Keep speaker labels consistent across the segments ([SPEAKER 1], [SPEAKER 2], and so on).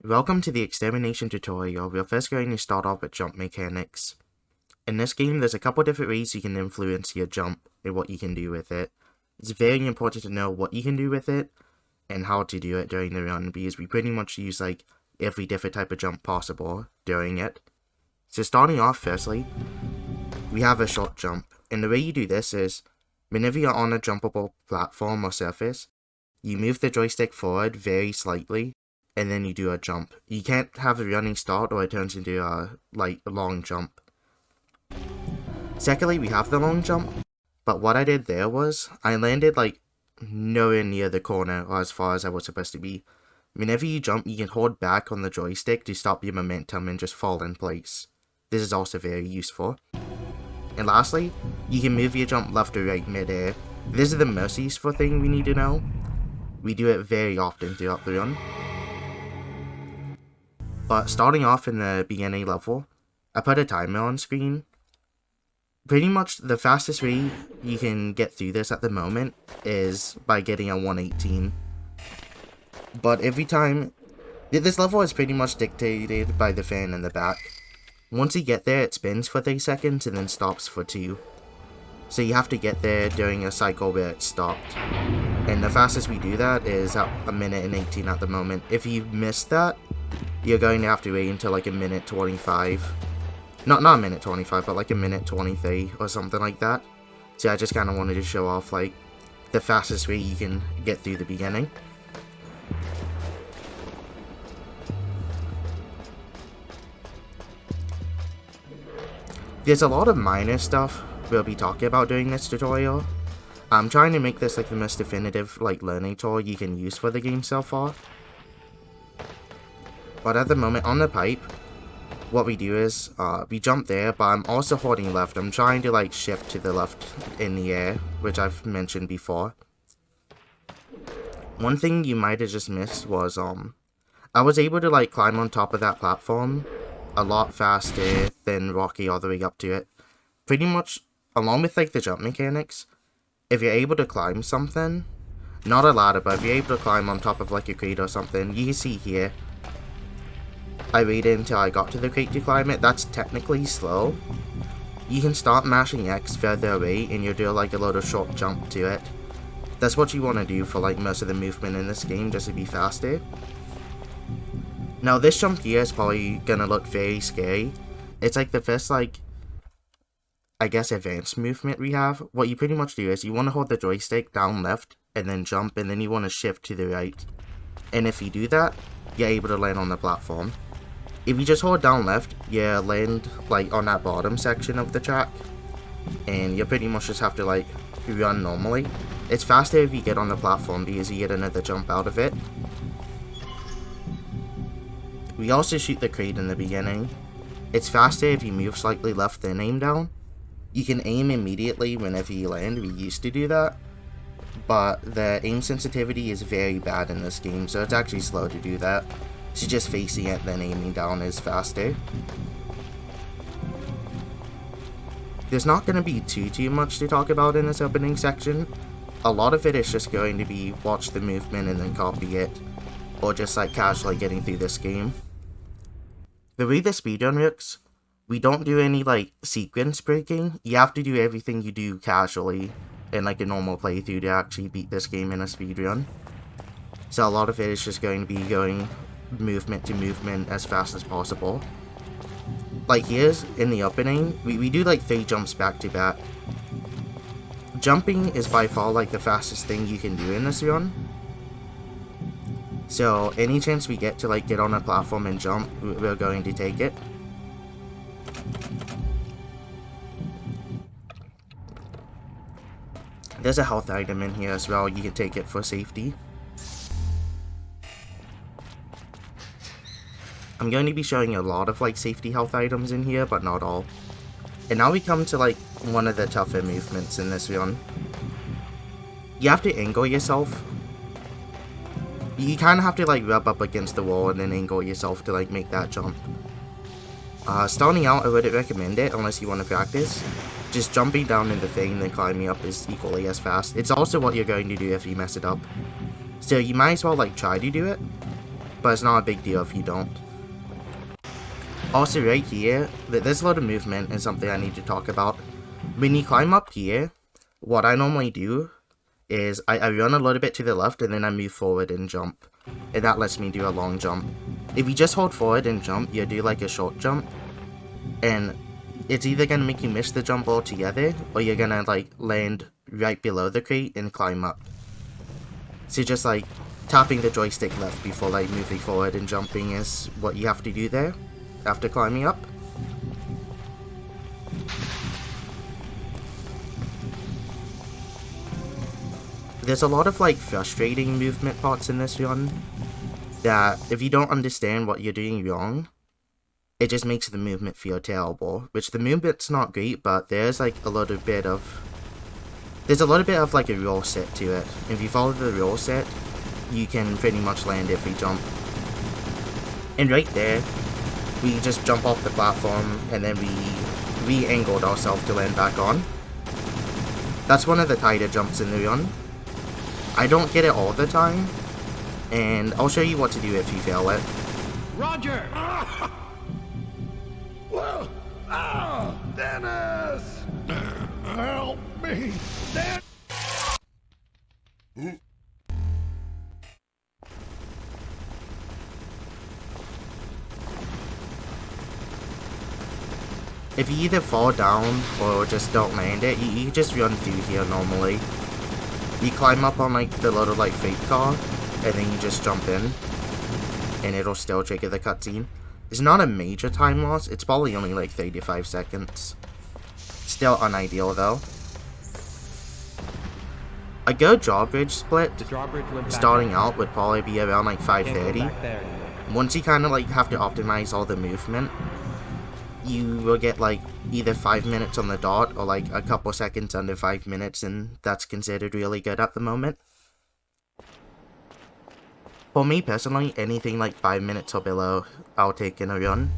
[SPEAKER 1] Welcome to the Extermination tutorial. We're first going to start off with jump mechanics. In this game, there's a couple different ways you can influence your jump and what you can do with it. It's very important to know what you can do with it and how to do it during the run, because we pretty much use like every different type of jump possible during it. So starting off, firstly, we have a short jump, and the way you do this is, whenever you're on a jumpable platform or surface, you move the joystick forward very slightly, and then you do a jump. You can't have a running start or it turns into a long jump. Secondly, we have the long jump, but what I did there was I landed like nowhere near the corner or as far as I was supposed to be. Whenever you jump, you can hold back on the joystick to stop your momentum and just fall in place. This is also very useful. And lastly, you can move your jump left or right mid-air. This is the most useful thing we need to know. We do it very often throughout the run. But starting off in the beginning level, I put a timer on screen. Pretty much the fastest way you can get through this at the moment is by getting a 118. But every time, this level is pretty much dictated by the fan in the back. Once you get there, it spins for 3 seconds and then stops for 2. So you have to get there during a cycle where it stopped. And the fastest we do that is at a minute and 18 at the moment. If you miss that, you're going to have to wait until like a minute 25. Not a minute 25, but like a minute 23 or something like that. So I just kind of wanted to show off like the fastest way you can get through the beginning. There's a lot of minor stuff we'll be talking about during this tutorial. I'm trying to make this like the most definitive learning tool you can use for the game so far. But at the moment on the pipe, what we do is we jump there, but I'm also holding left. I'm trying to shift to the left in the air, which I've mentioned before. One thing you might have just missed was I was able to climb on top of that platform a lot faster than Rocky all the way up to it. Pretty much along with the jump mechanics, if you're able to climb something, not a ladder, but if you're able to climb on top of a crate or something, you can see here, I waited until I got to the crate to climb it. That's technically slow. You can start mashing X further away and you'll do a little short jump to it. That's what you want to do for most of the movement in this game, just to be faster. Now this jump here is probably gonna look very scary. It's the first I guess advanced movement we have. What you pretty much do is you want to hold the joystick down left and then jump, and then you want to shift to the right. And if you do that, you're able to land on the platform. If you just hold down left, you land on that bottom section of the track, and you pretty much just have to run normally. It's faster if you get on the platform because you get another jump out of it. We also shoot the crate in the beginning. It's faster if you move slightly left then aim down. You can aim immediately whenever you land. We used to do that, but the aim sensitivity is very bad in this game, so it's actually slow to do that. So just facing it then aiming down is faster. There's not going to be too much to talk about in this opening section. A lot of it is just going to be watch the movement and then copy it, or just casually getting through this game. The way the speedrun works, we don't do any sequence breaking. You have to do everything you do casually in a normal playthrough to actually beat this game in a speedrun. So a lot of it is just going to be going movement to movement as fast as possible. Here's in the opening, we do 3 jumps back to back. Jumping is by far the fastest thing you can do in this run. So any chance we get to get on a platform and jump, we're going to take it. There's a health item in here as well, you can take it for safety. I'm going to be showing a lot of safety health items in here, but not all. And now we come to one of the tougher movements in this run. You have to angle yourself. You kind of have to rub up against the wall and then angle yourself to make that jump. Starting out, I wouldn't recommend it unless you want to practice. Just jumping down in the thing and then climbing up is equally as fast. It's also what you're going to do if you mess it up. So you might as well try to do it. but it's not a big deal if you don't. Also right here, there's a lot of movement and something I need to talk about. When you climb up here, what I normally do is I run a little bit to the left and then I move forward and jump. And that lets me do a long jump. If you just hold forward and jump, you do like a short jump. And it's either going to make you miss the jump altogether, or you're going to like land right below the crate and climb up. So just like tapping the joystick left before like moving forward and jumping is what you have to do there after climbing up. There's a lot of like frustrating movement parts in this run that if you don't understand what you're doing wrong, it just makes the movement feel terrible. Which the movement's not great, but there's like a little bit of like a rule set to it. If you follow the rule set, you can pretty much land every jump. And right there, we just jump off the platform and then we re-angled ourselves to land back on. That's one of the tighter jumps in the run. I don't get it all the time, and I'll show you what to do if you fail it.
[SPEAKER 2] Roger! Dennis! Help me! Dennis!
[SPEAKER 1] If you either fall down or just don't land it, you just run through here normally. You climb up on like the little like fake car, and then you just jump in, and it'll still trigger the cutscene. It's not a major time loss, it's probably only like 35 seconds. Still unideal though. A good drawbridge split, starting out, would probably be around like 5:30. Once you kind of like have to optimize all the movement, you will get like either 5 minutes on the dot or like a couple seconds under 5 minutes, and that's considered really good at the moment. For me personally, anything like 5 minutes or below, I'll take in a run.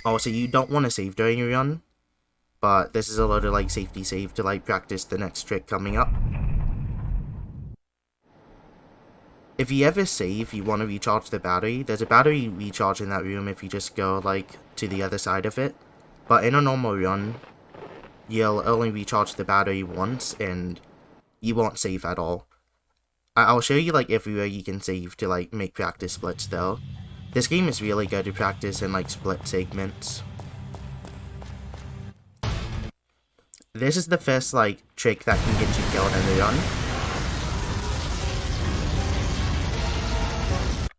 [SPEAKER 1] Also, you don't want to save during your run, but this is a lot of like safety save to like practice the next trick coming up. If you ever save, you want to recharge the battery. There's a battery recharge in that room if you just go like to the other side of it. But in a normal run, you'll only recharge the battery once and you won't save at all. I'll show you like everywhere you can save to like make practice splits though. This game is really good to practice in like split segments. This is the first like trick that can get you killed in the run.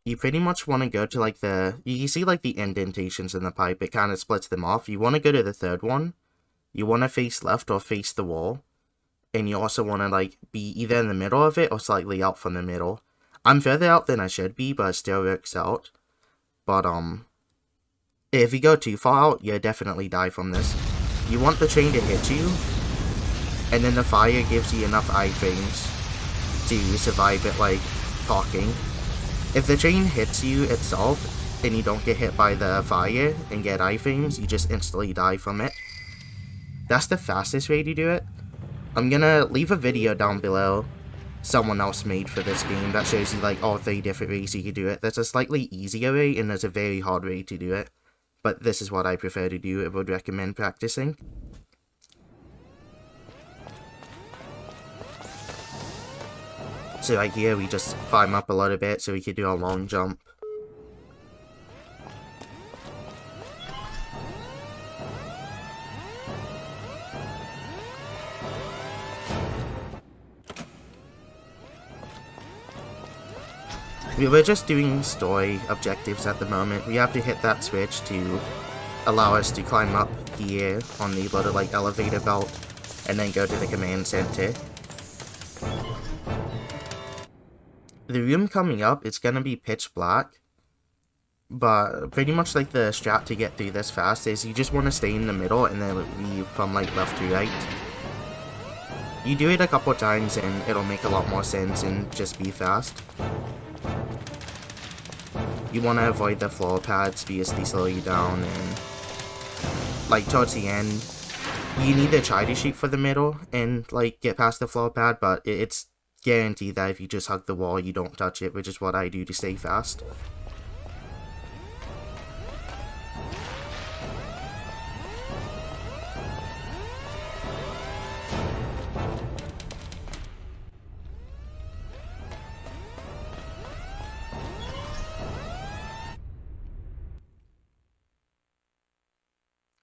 [SPEAKER 1] You pretty much want to go to like you see like the indentations in the pipe, it kind of splits them off. You want to go to the third one. You want to face left or face the wall. And you also want to like be either in the middle of it or slightly out from the middle. I'm further out than I should be, but it still works out. But if you go too far out, you'll definitely die from this. You want the train to hit you, and then the fire gives you enough iframes to survive it like talking. If the train hits you itself, and you don't get hit by the fire and get iframes, you just instantly die from it. That's the fastest way to do it. I'm gonna leave a video down below someone else made for this game that shows you like all 3 different ways you can do it. There's a slightly easier way and there's a very hard way to do it. But this is what I prefer to do. I would recommend practicing. So right here we just climb up a little bit so we can do a long jump. We're just doing story objectives at the moment. We have to hit that switch to allow us to climb up here on the little like elevator belt and then go to the command center. The room coming up, it's gonna be pitch black, but pretty much like the strat to get through this fast is you just want to stay in the middle and then leave from like left to right. You do it a couple times and it'll make a lot more sense and just be fast. You want to avoid the floor pads because they slow you down, and like towards the end you need to try to shoot for the middle and like get past the floor pad, but it's guarantee that if you just hug the wall, you don't touch it, which is what I do to stay fast.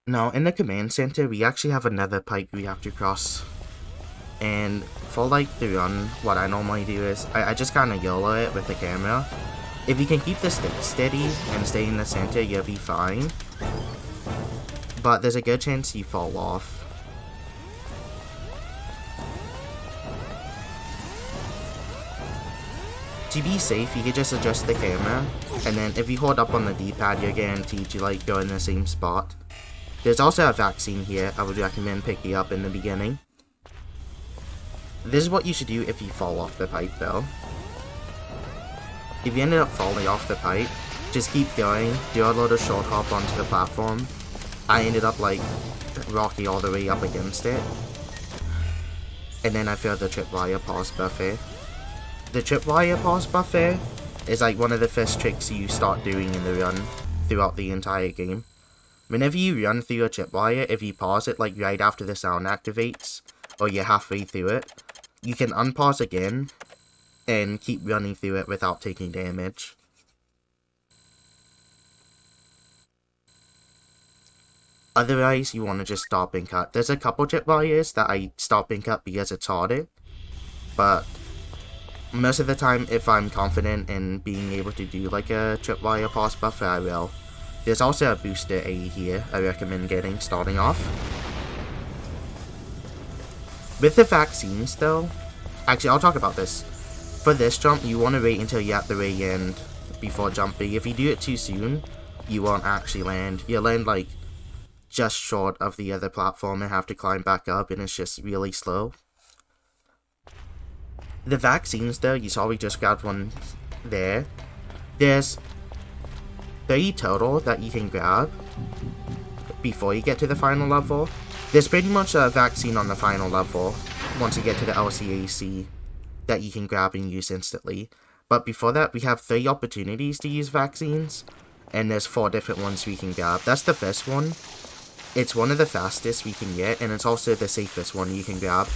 [SPEAKER 1] Now, in the command center, we actually have another pipe we have to cross. And for like the run, what I normally do is, I just kind of YOLO it with the camera. If you can keep the stick steady and stay in the center, you'll be fine. But there's a good chance you fall off. To be safe, you can just adjust the camera, and then if you hold up on the D-pad, you're guaranteed to like go in the same spot. There's also a vaccine here I would recommend picking up in the beginning. This is what you should do if you fall off the pipe though. If you ended up falling off the pipe, just keep going, do a little short hop onto the platform. I ended up like rocking all the way up against it. And then I failed the tripwire pause buffer. The tripwire pause buffer is like one of the first tricks you start doing in the run throughout the entire game. Whenever you run through a tripwire, if you pause it like right after the sound activates, or you're halfway through it, you can unpause again and keep running through it without taking damage. Otherwise, you want to just stop and cut. There's a couple tripwires that I stop and cut because it's harder, but most of the time, if I'm confident in being able to do like a tripwire pause buffer, I will. There's also a booster aid here I recommend getting starting off. With the vaccines though, actually I'll talk about this. For this jump, you want to wait until you're at the very end before jumping. If you do it too soon, you won't actually land. You'll land like just short of the other platform and have to climb back up, and it's just really slow. The vaccines though, you saw we just grabbed one there. There's 3 total that you can grab before you get to the final level. There's pretty much a vaccine on the final level once you get to the LCAC that you can grab and use instantly. But before that, we have 3 opportunities to use vaccines, and there's 4 different ones we can grab. That's the first one. It's one of the fastest we can get, and it's also the safest one you can grab.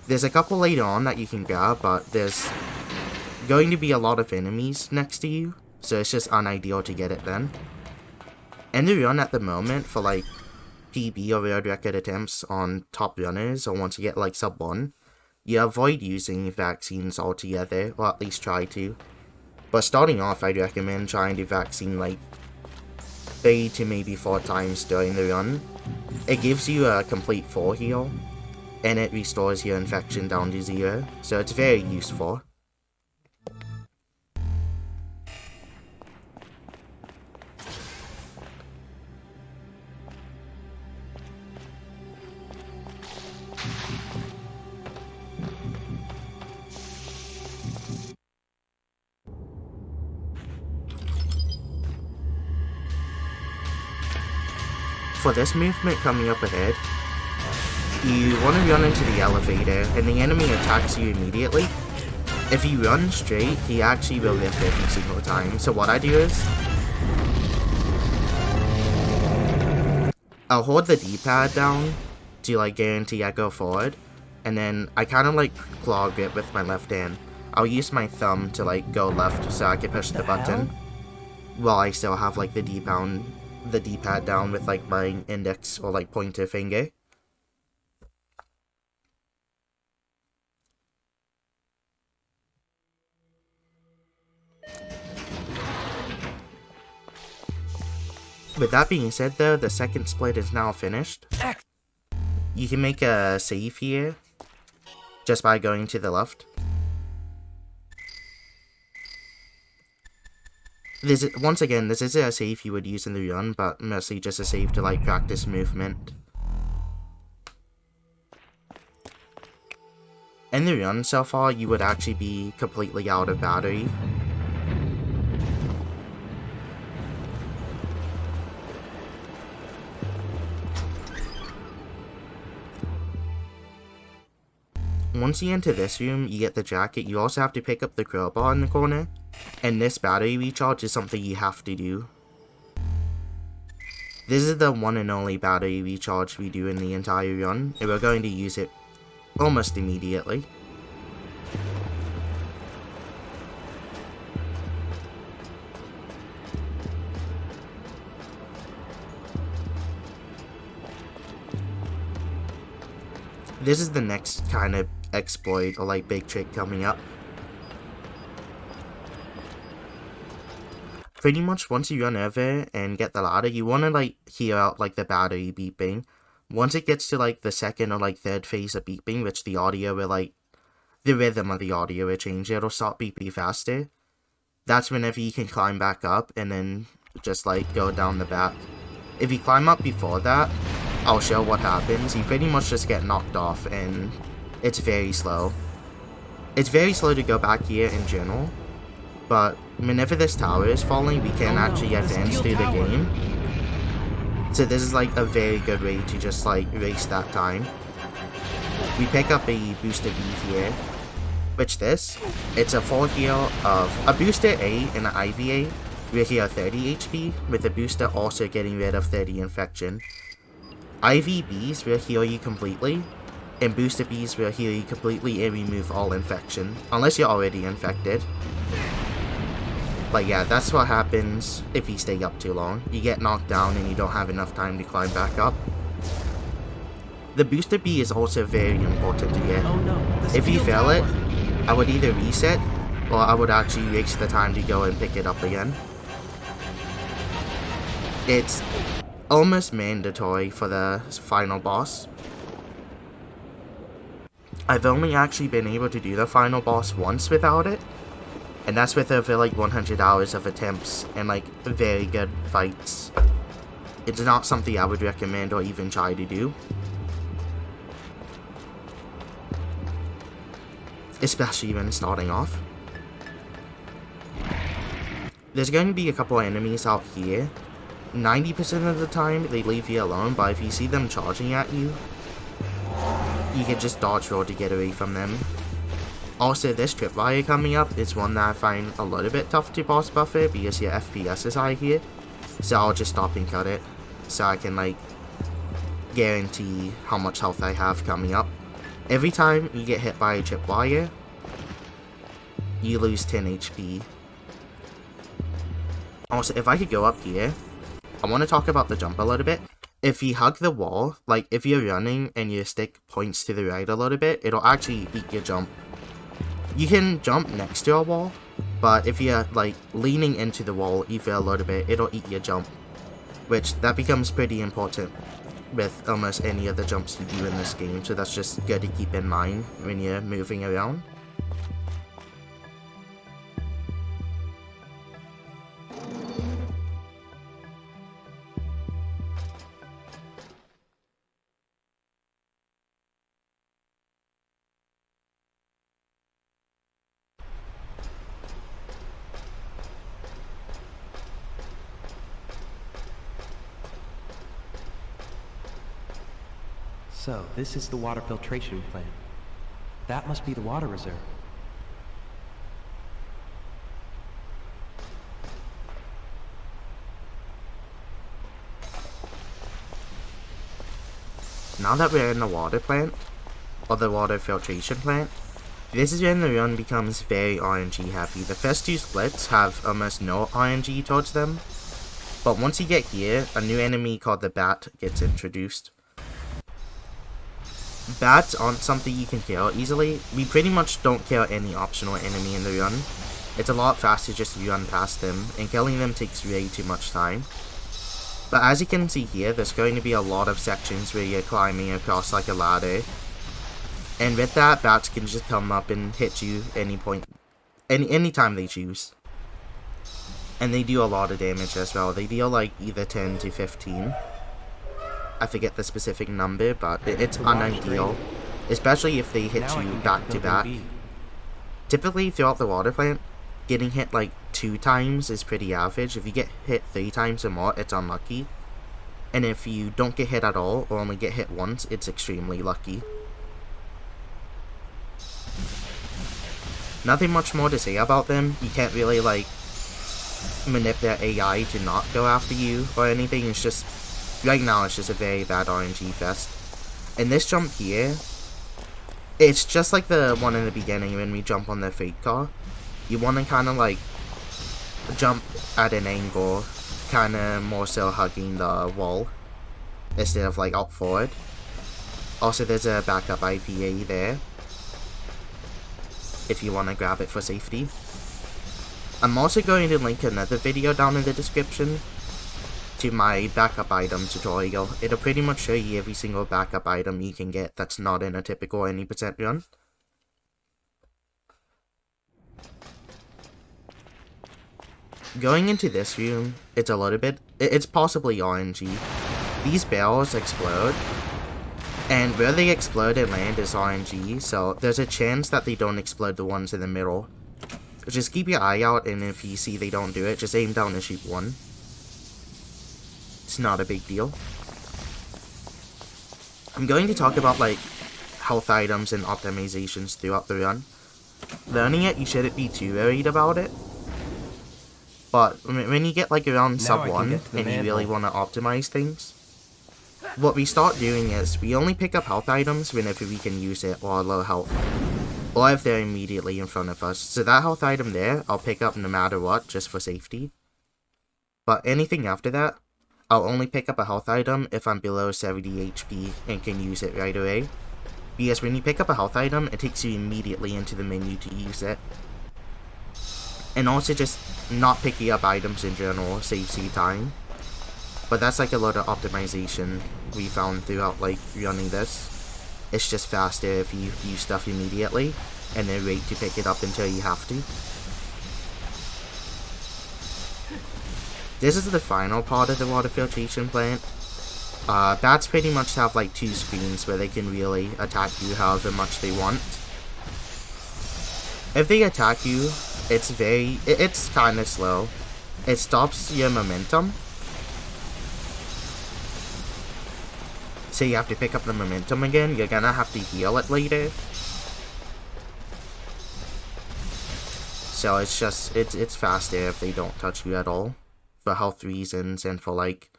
[SPEAKER 1] There's a couple later on that you can grab, but there's going to be a lot of enemies next to you, so it's just unideal to get it then. And the run at the moment for like PB or world record attempts on top runners, or once you get like sub 1, you avoid using vaccines altogether, or at least try to. But starting off, I'd recommend trying to vaccine like 3 to maybe 4 times during the run. It gives you a complete full heal, and it restores your infection down to 0, so it's very useful. For this movement coming up ahead, you want to run into the elevator, and the enemy attacks you immediately. If you run straight, he actually will lift every single time. So what I do is, I'll hold the D-pad down to like guarantee I go forward, and then I kind of like claw grip with my left hand. I'll use my thumb to like go left so I can push the button, while I still have like the D-pad down with like my index or like pointer finger. With that being said though, the second split is now finished. You can make a save here just by going to the left. Once again, this is a save you would use in the run, but mostly just a save to like practice movement. In the run so far, you would actually be completely out of battery. once you enter this room, you get the jacket. You also have to pick up the crowbar in the corner. And this battery recharge is something you have to do. This is the one and only battery recharge we do in the entire run, and we're going to use it almost immediately. This is the next kind of exploit or like big trick coming up. Pretty much once you run over and get the ladder, you want to like hear out like the battery beeping. Once it gets to like the second or like third phase of beeping, which the audio will like, the rhythm of the audio will change, it'll stop beeping faster. That's whenever you can climb back up and then just like go down the back. If you climb up before that, I'll show what happens. You pretty much just get knocked off and it's very slow. It's very slow to go back here in general. But whenever this tower is falling, we can actually advance through the game. So this is like a very good way to just like race that time. We pick up a booster B here, which it's a full heal of a booster A and an IVA. We'll heal 30 HP, with the booster also getting rid of 30 infection. IV Bs will heal you completely, and booster Bs will heal you completely and remove all infection, unless you're already infected. But yeah, that's what happens if you stay up too long. You get knocked down and you don't have enough time to climb back up. The booster B is also very important to get. If you fail it, I would either reset, or I would actually waste the time to go and pick it up again. It's almost mandatory for the final boss. I've only actually been able to do the final boss once without it. And that's with over like 100 hours of attempts and like very good fights. It's not something I would recommend or even try to do. Especially when starting off. There's going to be a couple enemies out here. 90% of the time they leave you alone, but if you see them charging at you, you can just dodge roll to get away from them. Also, this tripwire coming up is one that I find a little bit tough to boss buffer because your FPS is high here. So I'll just stop and cut it so I can like guarantee how much health I have coming up. Every time you get hit by a tripwire, you lose 10 HP. Also, if I could go up here, I want to talk about the jump a little bit. If you hug the wall, like if you're running and your stick points to the right a little bit, it'll actually eat your jump. You can jump next to a wall, but if you're like leaning into the wall even a little bit, it'll eat your jump. Which that becomes pretty important with almost any of the jumps you do in this game, so that's just good to keep in mind when you're moving around.
[SPEAKER 3] So, this is the water filtration plant. That must be the water reserve.
[SPEAKER 1] Now that we're in the water plant, or the water filtration plant, this is when the run becomes very RNG heavy. The first two splits have almost no RNG towards them, but once you get here, a new enemy called the Bat gets introduced. Bats aren't something you can kill easily. We pretty much don't kill any optional enemy in the run. It's a lot faster just to run past them, and killing them takes way too much time. But as you can see here, there's going to be a lot of sections where you're climbing across like a ladder. And with that, bats can just come up and hit you any time they choose. And they do a lot of damage as well. They deal like either 10 to 15. I forget the specific number, but it's unideal, especially if they hit you back to back. Typically, throughout the water plant, getting hit like 2 times is pretty average. If you get hit 3 times or more, it's unlucky. And if you don't get hit at all, or only get hit once, it's extremely lucky. Nothing much more to say about them. You can't really, like, manipulate AI to not go after you or anything. It's just, right now, it's just a very bad RNG fest. And this jump here, it's just like the one in the beginning when we jump on the freight car. You want to kind of, like, jump at an angle, kind of more so hugging the wall, instead of, like, up forward. Also, there's a backup IPA there, if you want to grab it for safety. I'm also going to link another video down in the description to my backup item tutorial. It'll pretty much show you every single backup item you can get that's not in a typical any percent run. Going into this room, it's a little bit, it's possibly RNG. These barrels explode, and where they explode and land is RNG, so there's a chance that they don't explode the ones in the middle. Just keep your eye out, and if you see they don't do it, just aim down and shoot one. It's not a big deal. I'm going to talk about, like, health items and optimizations throughout the run. Learning it, you shouldn't be too worried about it. But when you get, like, around sub 1 and you really want to optimize things, what we start doing is we only pick up health items whenever we can use it while low health, or if they're immediately in front of us. So that health item there, I'll pick up no matter what, just for safety. But anything after that, I'll only pick up a health item if I'm below 70 HP and can use it right away. Because when you pick up a health item, it takes you immediately into the menu to use it. And also just not picking up items in general saves you time. But that's like a lot of optimization we found throughout like running this. It's just faster if you use stuff immediately, and then wait to pick it up until you have to. This is the final part of the water filtration plant. Bats pretty much have like 2 screens where they can really attack you however much they want. If they attack you, it's kinda slow. It stops your momentum. So you have to pick up the momentum again, you're gonna have to heal it later. So it's just, it's faster if they don't touch you at all. For health reasons and for like,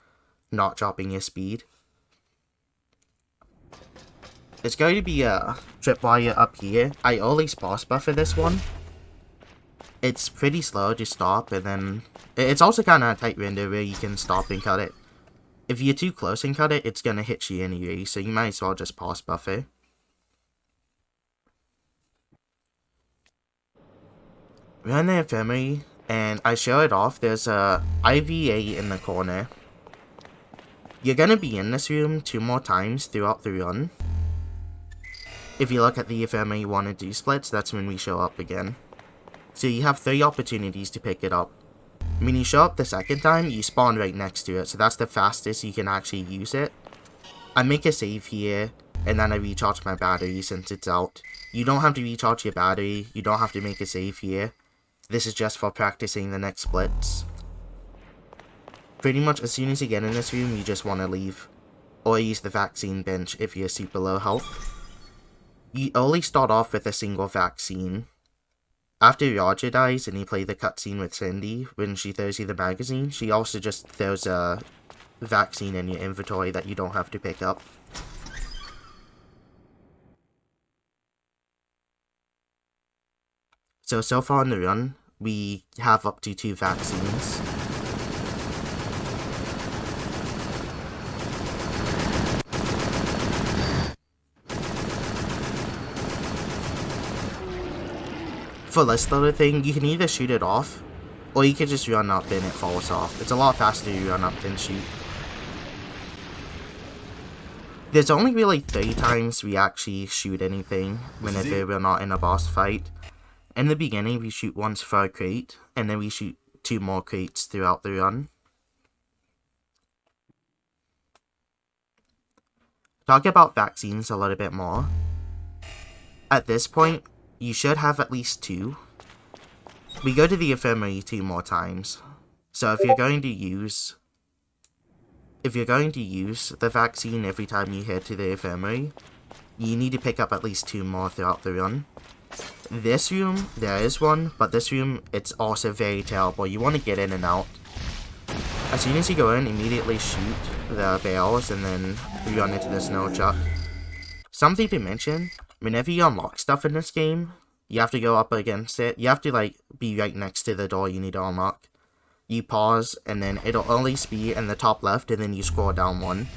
[SPEAKER 1] not dropping your speed. It's going to be a tripwire up here. I always pause buffer this one. It's pretty slow to stop, and then it's also kind of a tight window where you can stop and cut it. If you're too close and cut it, it's gonna hit you anyway, so you might as well just pause buffer. We're in the infirmary, and I show it off. There's a IVA in the corner. You're gonna be in this room 2 more times throughout the run. If you look at the infirmary 1 and 2 splits, that's when we show up again. So you have 3 opportunities to pick it up. When you show up the second time, you spawn right next to it, so that's the fastest you can actually use it. I make a save here, and then I recharge my battery since it's out. You don't have to recharge your battery, you don't have to make a save here. This is just for practicing the next splits. Pretty much as soon as you get in this room, you just want to leave. Or use the vaccine bench if you're super low health. You only start off with a single vaccine. After Roger dies and you play the cutscene with Cindy, when she throws you the magazine, she also just throws a vaccine in your inventory that you don't have to pick up. So far in the run, we have up to 2 vaccines. For this little thing, you can either shoot it off, or you can just run up and it falls off. It's a lot faster to run up than shoot. There's only really 3 times we actually shoot anything whenever we're not in a boss fight. In the beginning, we shoot once for a crate, and then we shoot 2 more crates throughout the run. Talk about vaccines a little bit more. At this point, you should have at least 2. We go to the infirmary 2 more times. So if you're going to use the vaccine every time you head to the infirmary, you need to pick up at least 2 more throughout the run. This room, there is one, but this room, it's also very terrible. You want to get in and out. As soon as you go in, immediately shoot the barrels and then run into the snow chuck. Something to mention, whenever you unlock stuff in this game, you have to go up against it. You have to like be right next to the door you need to unlock. You pause and then it'll always be in the top left and then you scroll down one.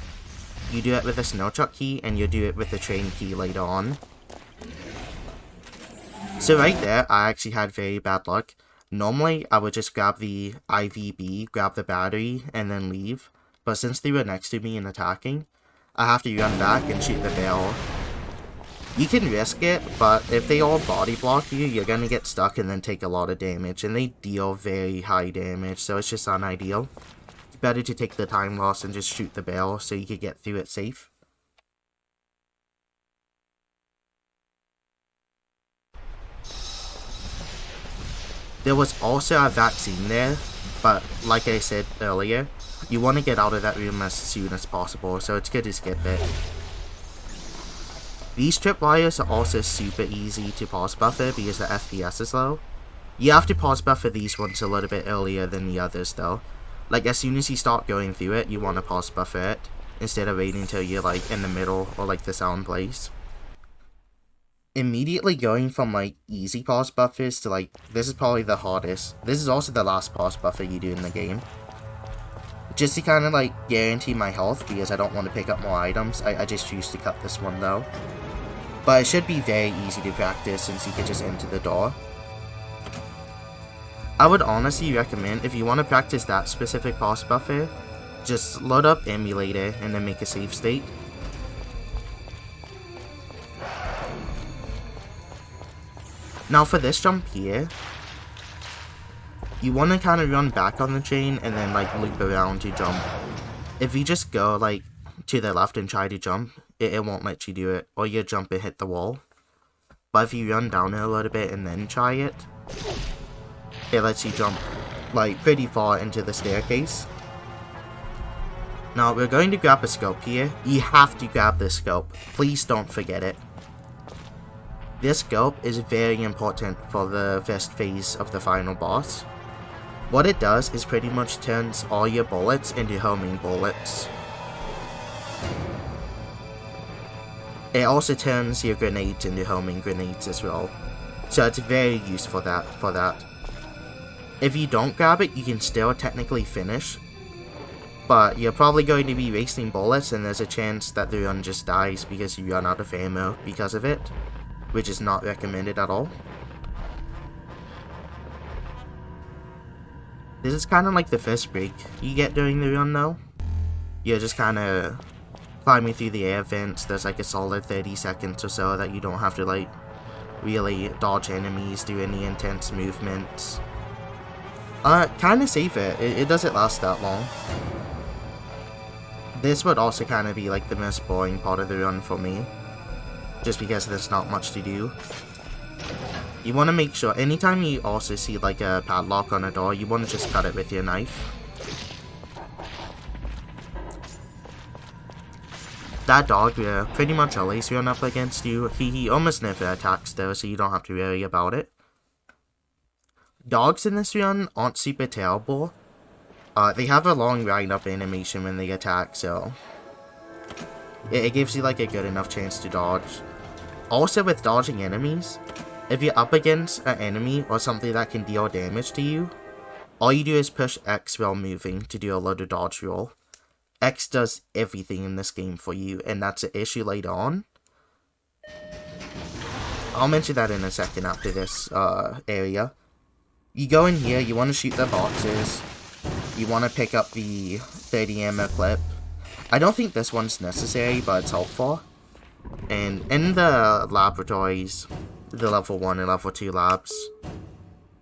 [SPEAKER 1] You do it with the snow chuck key and you do it with the train key later on. So right there, I actually had very bad luck. Normally, I would just grab the IVB, grab the battery, and then leave. But since they were next to me and attacking, I have to run back and shoot the barrel. You can risk it, but if they all body block you, you're gonna get stuck and then take a lot of damage. And they deal very high damage, so it's just unideal. It's better to take the time loss and just shoot the barrel so you can get through it safe. There was also a vaccine there, but like I said earlier, you want to get out of that room as soon as possible, so it's good to skip it. These tripwires are also super easy to pause buffer because the FPS is low. You have to pause buffer these ones a little bit earlier than the others though. Like as soon as you start going through it, you want to pause buffer it, instead of waiting until you're like in the middle or like the sound plays. Immediately going from like easy pause buffers to like, this is probably the hardest. This is also the last pause buffer you do in the game. Just to kind of like guarantee my health because I don't want to pick up more items, I just choose to cut this one though. But it should be very easy to practice since you can just enter the door. I would honestly recommend, if you want to practice that specific pause buffer, just load up emulator and then make a save state. Now for this jump here, you want to kind of run back on the train and then like loop around to jump. If you just go like to the left and try to jump, it won't let you do it, or you jump and hit the wall. But if you run down it a little bit and then try it, it lets you jump like pretty far into the staircase. Now we're going to grab a scope here. You have to grab this scope. Please don't forget it. This scope is very important for the first phase of the final boss. What it does is pretty much turns all your bullets into homing bullets. It also turns your grenades into homing grenades as well. So it's very useful for that. If you don't grab it, you can still technically finish. But you're probably going to be wasting bullets and there's a chance that the run just dies because you run out of ammo because of it. Which is not recommended at all. This is kind of like the first break you get during the run though. You're just kind of climbing through the air vents. There's like a solid 30 seconds or so that you don't have to like really dodge enemies, do any intense movements. Kind of safer. It doesn't last that long. This would also kind of be like the most boring part of the run for me. Just because there's not much to do. You want to make sure, anytime you also see like a padlock on a door, you want to just cut it with your knife. That dog will pretty much always run up against you. He almost never attacks though, so you don't have to worry about it. Dogs in this run aren't super terrible. They have a long ride up animation when they attack, so it gives you like a good enough chance to dodge. Also with dodging enemies, if you're up against an enemy or something that can deal damage to you, all you do is push X while moving to do a loaded dodge roll. X does everything in this game for you, and that's an issue later on. I'll mention that in a second after this area. You go in here, you want to shoot the boxes, you want to pick up the 30 ammo clip. I don't think this one's necessary, but it's helpful. And in the laboratories, the level 1 and level 2 labs,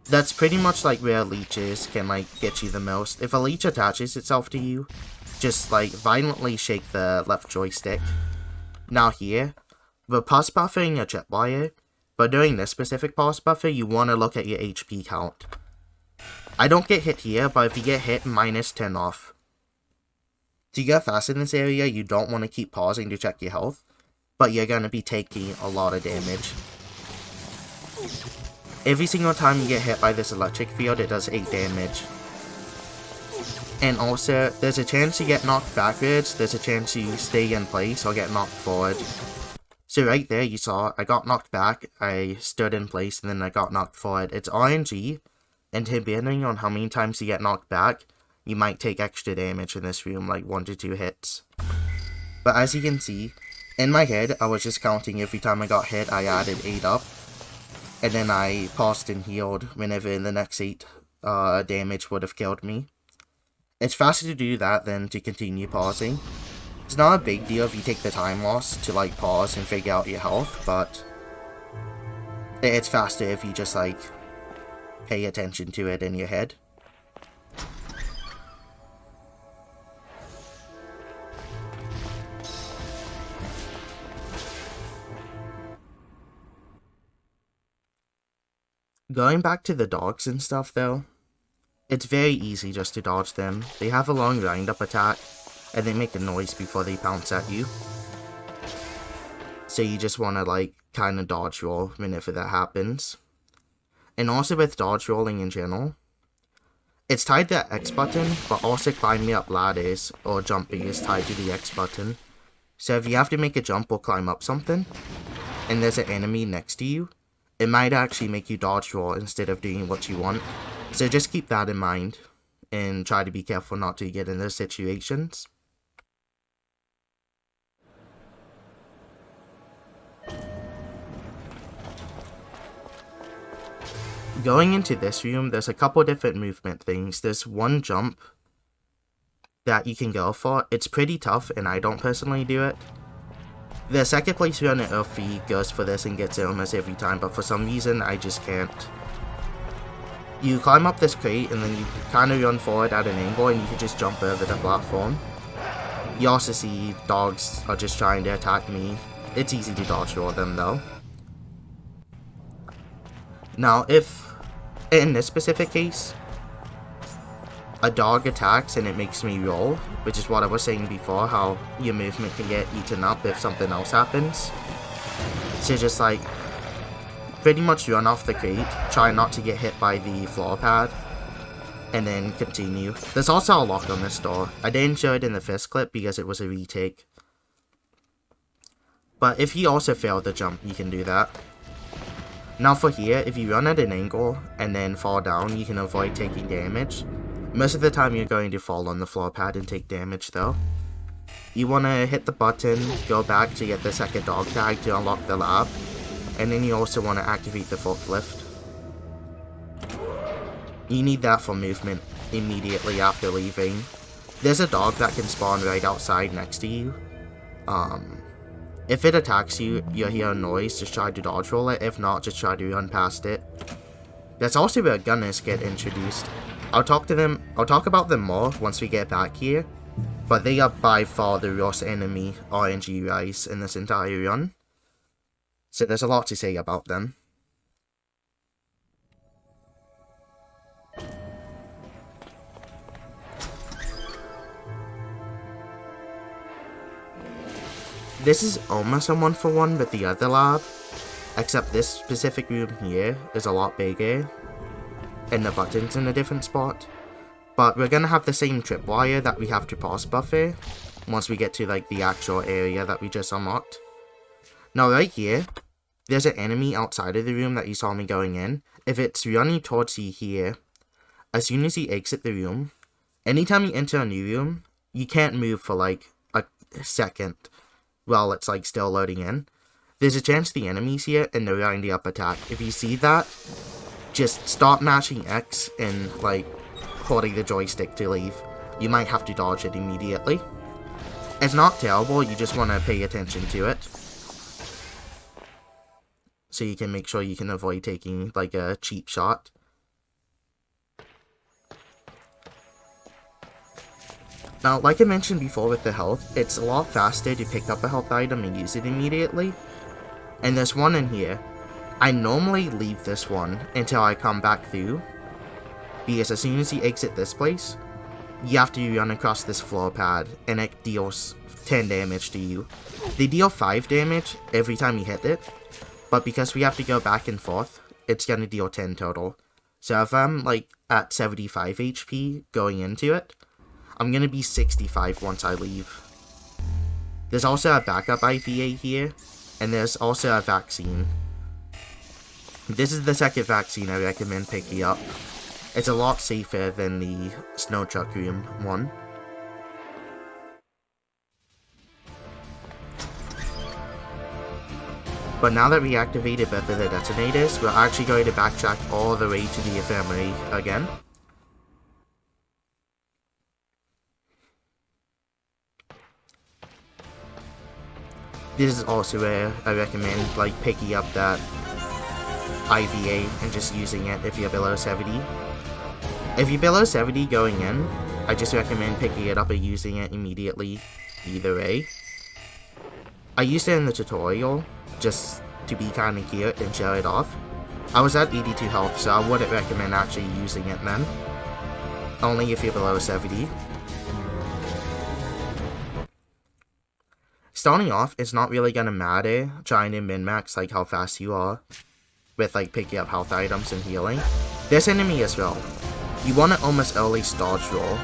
[SPEAKER 1] that's pretty much like where leeches can like get you the most. If a leech attaches itself to you, just like violently shake the left joystick. Now here, we're pause buffering a tripwire, but during this specific pause buffer, you want to look at your HP count. I don't get hit here, but if you get hit, minus 10 off. To get fast in this area, you don't want to keep pausing to check your health, but you're going to be taking a lot of damage. Every single time you get hit by this electric field, it does 8 damage. And also, there's a chance you get knocked backwards, there's a chance you stay in place or get knocked forward. So right there you saw, I got knocked back, I stood in place, and then I got knocked forward. It's RNG, and depending on how many times you get knocked back, you might take extra damage in this room, like 1 to 2 hits. But as you can see, in my head, I was just counting every time I got hit, I added 8 up. And then I paused and healed whenever the next 8 damage would have killed me. It's faster to do that than to continue pausing. It's not a big deal if you take the time loss to like pause and figure out your health, but it's faster if you just like pay attention to it in your head. Going back to the dogs and stuff though, it's very easy just to dodge them. They have a long round-up attack, and they make a noise before they pounce at you. So you just want to like kind of dodge roll whenever that happens. And also with dodge rolling in general, it's tied to the X button, but also climbing up ladders or jumping is tied to the X button. So if you have to make a jump or climb up something, and there's an enemy next to you, it might actually make you dodge roll instead of doing what you want. So just keep that in mind, and try to be careful not to get in those situations. Going into this room, there's a couple different movement things. There's one jump that you can go for. It's pretty tough, and I don't personally do it. The second place runner LFP goes for this and gets it almost every time, but for some reason I just can't. You climb up this crate and then you kind of run forward at an angle and you can just jump over the platform. You also see dogs are just trying to attack me. It's easy to dodge roll them though. Now if, in this specific case, a dog attacks and it makes me roll, which is what I was saying before, how your movement can get eaten up if something else happens. So just like, pretty much run off the crate, try not to get hit by the floor pad, and then continue. There's also a lock on this door. I didn't show it in the first clip because it was a retake. But if you also fail the jump, you can do that. Now for here, if you run at an angle and then fall down, you can avoid taking damage. Most of the time you're going to fall on the floor pad and take damage though. You want to hit the button, go back to get the second dog tag to unlock the lab, and then you also want to activate the forklift. You need that for movement immediately after leaving. There's a dog that can spawn right outside next to you. If it attacks you, you'll hear a noise, just try to dodge roll it. If not, just try to run past it. That's also where gunners get introduced. I'll talk about them more once we get back here, but they are by far the worst enemy RNG rise in this entire run. So there's a lot to say about them. This is almost a 1-for-1 with the other lab, except this specific room here is a lot bigger, and the button's in a different spot. But we're gonna have the same tripwire that we have to pause buffer once we get to like the actual area that we just unlocked. Now right here, there's an enemy outside of the room that you saw me going in. If it's running towards you here, as soon as you exit the room, anytime you enter a new room, you can't move for like a second while it's like still loading in. There's a chance the enemy's here and they're rounding up attack. If you see that, just stop mashing X and like holding the joystick to leave. You might have to dodge it immediately. It's not terrible, you just want to pay attention to it, so you can make sure you can avoid taking like a cheap shot. Now, like I mentioned before with the health, it's a lot faster to pick up a health item and use it immediately. And there's one in here. I normally leave this one until I come back through, because as soon as you exit this place, you have to run across this floor pad, and it deals 10 damage to you. They deal 5 damage every time you hit it, but because we have to go back and forth, it's gonna deal 10 total. So if I'm like at 75 HP going into it, I'm gonna be 65 once I leave. There's also a backup IPA here, and there's also a vaccine. This is the second vaccine I recommend picking up. It's a lot safer than the snow truck room one. But now that we activated both of the detonators, we're actually going to backtrack all the way to the infirmary again. This is also where I recommend like picking up that IVA and just using it if you're below 70. If you're below 70 going in, I just recommend picking it up and using it immediately either way. I used it in the tutorial just to be kind of cute and show it off. I was at 82 health, so I wouldn't recommend actually using it then. Only if you're below 70. Starting off, it's not really gonna matter trying to min-max like how fast you are with like picking up health items and healing. This enemy as well. You want to almost always dodge roll,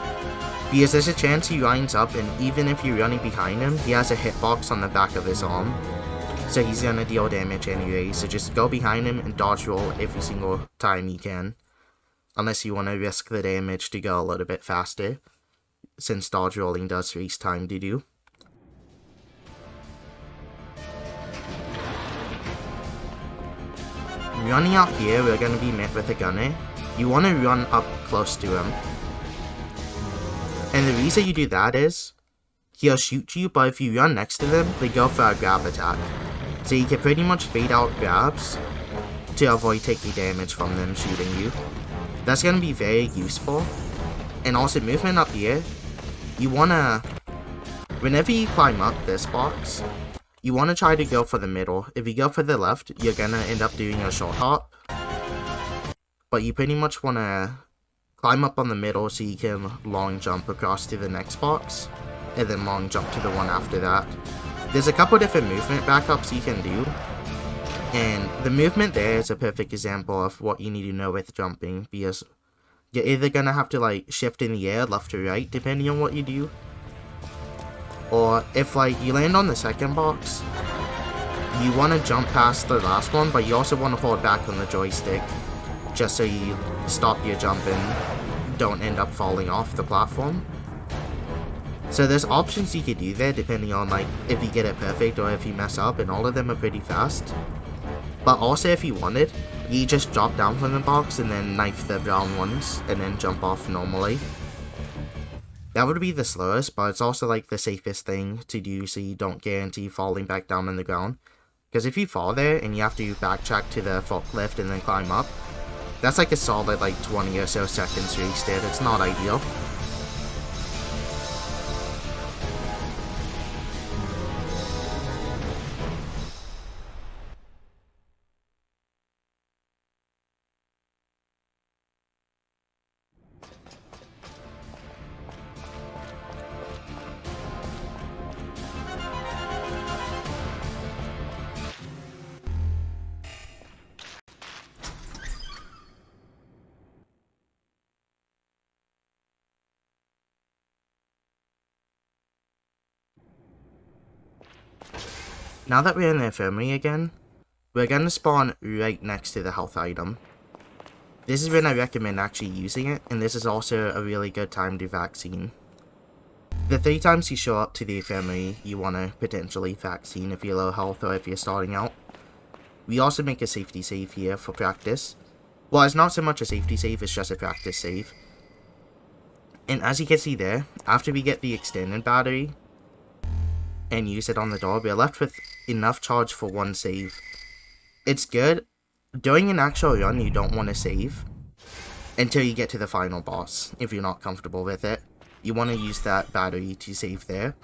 [SPEAKER 1] because there's a chance he lines up, and even if you're running behind him, he has a hitbox on the back of his arm. So he's gonna deal damage anyway, so just go behind him and dodge roll every single time you can. Unless you want to risk the damage to go a little bit faster, since dodge rolling does waste time to do. Running out here, we're gonna be met with a gunner. You want to run up close to him. And the reason you do that is, he'll shoot you, but if you run next to them, they go for a grab attack. So you can pretty much bait out grabs to avoid taking damage from them shooting you. That's gonna be very useful. And also movement up here, you wanna, whenever you climb up this box, you want to try to go for the middle. If you go for the left, you're gonna end up doing a short hop. But you pretty much want to climb up on the middle so you can long jump across to the next box, and then long jump to the one after that. There's a couple different movement backups you can do, and the movement there is a perfect example of what you need to know with jumping, because you're either gonna have to like shift in the air left to right depending on what you do, or if like you land on the second box, you want to jump past the last one, but you also want to hold back on the joystick just so you stop your jump and don't end up falling off the platform. So there's options you could do there depending on like if you get it perfect or if you mess up, and all of them are pretty fast. But also if you wanted, you just drop down from the box and then knife the brown ones and then jump off normally. That would be the slowest, but it's also like the safest thing to do so you don't guarantee falling back down on the ground. Because if you fall there and you have to backtrack to the forklift and then climb up, that's like a solid like 20 or so seconds wasted. It's not ideal. Now that we're in the infirmary again, we're gonna spawn right next to the health item. This is when I recommend actually using it, and this is also a really good time to vaccine. The 3 times you show up to the infirmary, you want to potentially vaccine if you're low health or if you're starting out. We also make a safety save here for practice. Well, it's not so much a safety save, it's just a practice save. And as you can see there, after we get the extended battery and use it on the door, we're left with enough charge for 1 save. It's good. During an actual run, you don't want to save until you get to the final boss, if you're not comfortable with it. You want to use that battery to save there.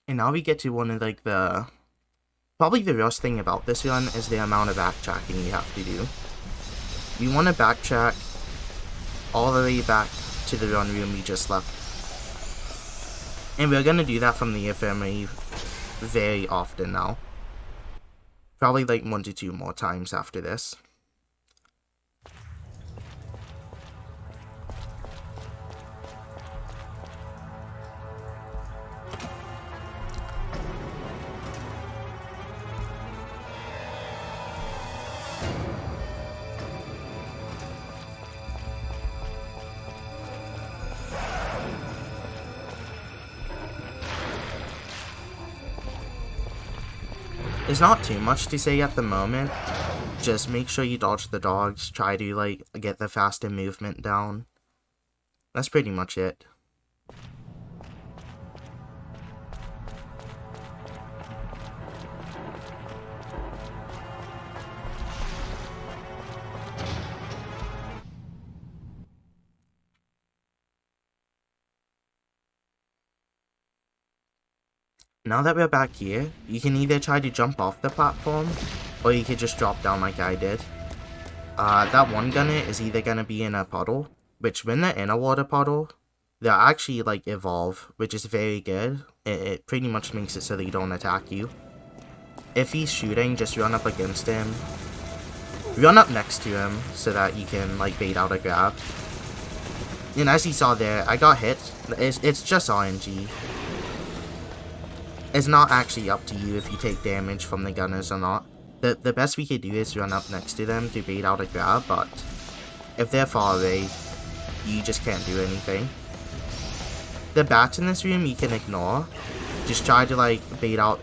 [SPEAKER 1] And now we get to one of like the Probably the worst thing about this run is the amount of backtracking you have to do. We want to backtrack all the way back to the run room we just left. And we're gonna do that from the Infirmary very often now. Probably like 1 to 2 more times after this. There's not too much to say at the moment. Just make sure you dodge the dogs, try to like get the faster movement down. That's pretty much it. Now that we're back here, you can either try to jump off the platform, or you could just drop down like I did. That one gunner is either gonna be in a puddle, which when they're in a water puddle, they'll actually like evolve, which is very good. It pretty much makes it so they don't attack you. If he's shooting, just run up against him. Run up next to him so that you can like bait out a grab. And as you saw there, I got hit. It's just RNG. It's not actually up to you if you take damage from the gunners or not. The best we could do is run up next to them to bait out a grab, but if they're far away, you just can't do anything. The bats in this room you can ignore. Just try to like bait out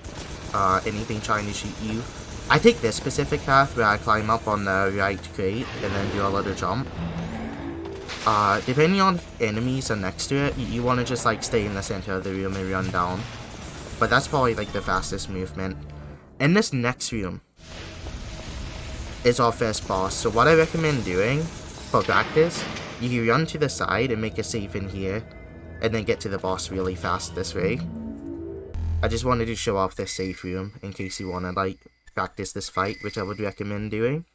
[SPEAKER 1] anything trying to shoot you. I take this specific path where I climb up on the right crate and then do a little jump. Depending on if enemies are next to it, you want to just like stay in the center of the room and run down. But that's probably like the fastest movement. In this next room is our first boss. So what I recommend doing for practice, you can run to the side and make a save in here, and then get to the boss really fast this way. I just wanted to show off this safe room in case you want to like practice this fight, which I would recommend doing.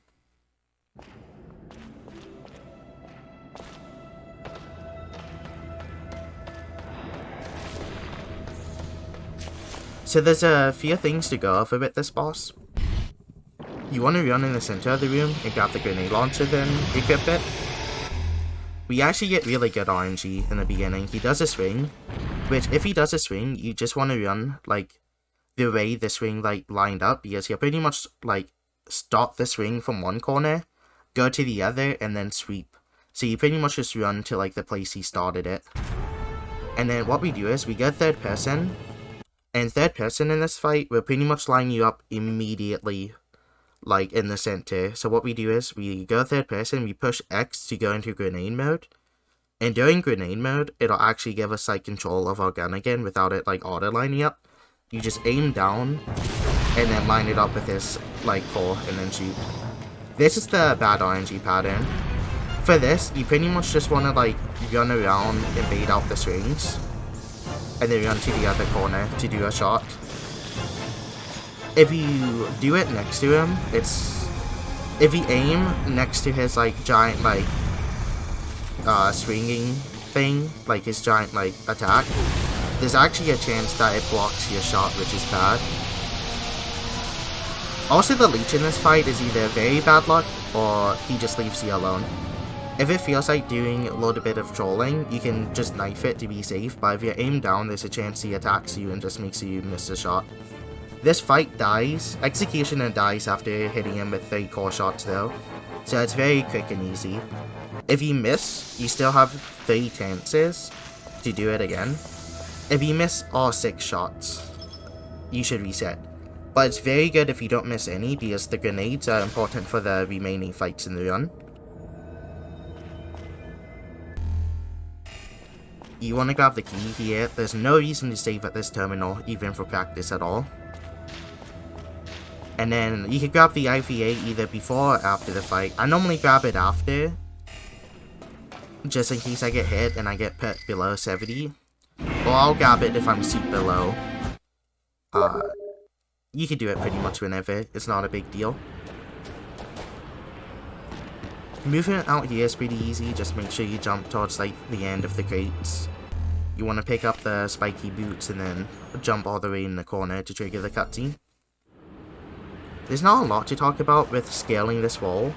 [SPEAKER 1] So there's a few things to go over with this boss. You want to run in the center of the room and grab the grenade launcher, then equip it. We actually get really good RNG in the beginning. He does a swing, which if he does a swing, you just want to run like the way the swing like lined up, because he'll pretty much like start the swing from one corner, go to the other, and then sweep. So you pretty much just run to like the place he started it. And then what we do is we go third person. And third person in this fight will pretty much line you up immediately, like in the center. So what we do is we go third person, we push X to go into grenade mode. And during grenade mode, it'll actually give us like control of our gun again without it like auto lining up. You just aim down and then line it up with this like core and then shoot. This is the bad RNG pattern. For this, you pretty much just want to like run around and bait out the strings. And then run to the other corner to do a shot. If you do it next to him, if you aim next to his like giant like swinging thing, like his giant like attack, there's actually a chance that it blocks your shot, which is bad. Also, the leech in this fight is either very bad luck or he just leaves you alone. If it feels like doing a little bit of trolling, you can just knife it to be safe, but if you aim down, there's a chance he attacks you and just makes you miss a shot. This fight dies. Executioner dies after hitting him with 3 core shots though, so it's very quick and easy. If you miss, you still have 3 chances to do it again. If you miss all 6 shots, you should reset. But it's very good if you don't miss any, because the grenades are important for the remaining fights in the run. You want to grab the key here. There's no reason to save at this terminal, even for practice at all. And then you can grab the IVA either before or after the fight. I normally grab it after, just in case I get hit and I get put below 70. Or I'll grab it if I'm super low. you can do it pretty much whenever. It's not a big deal. Moving out here is pretty easy. Just make sure you jump towards like the end of the crates. You want to pick up the spiky boots and then jump all the way in the corner to trigger the cutscene. There's not a lot to talk about with scaling this wall.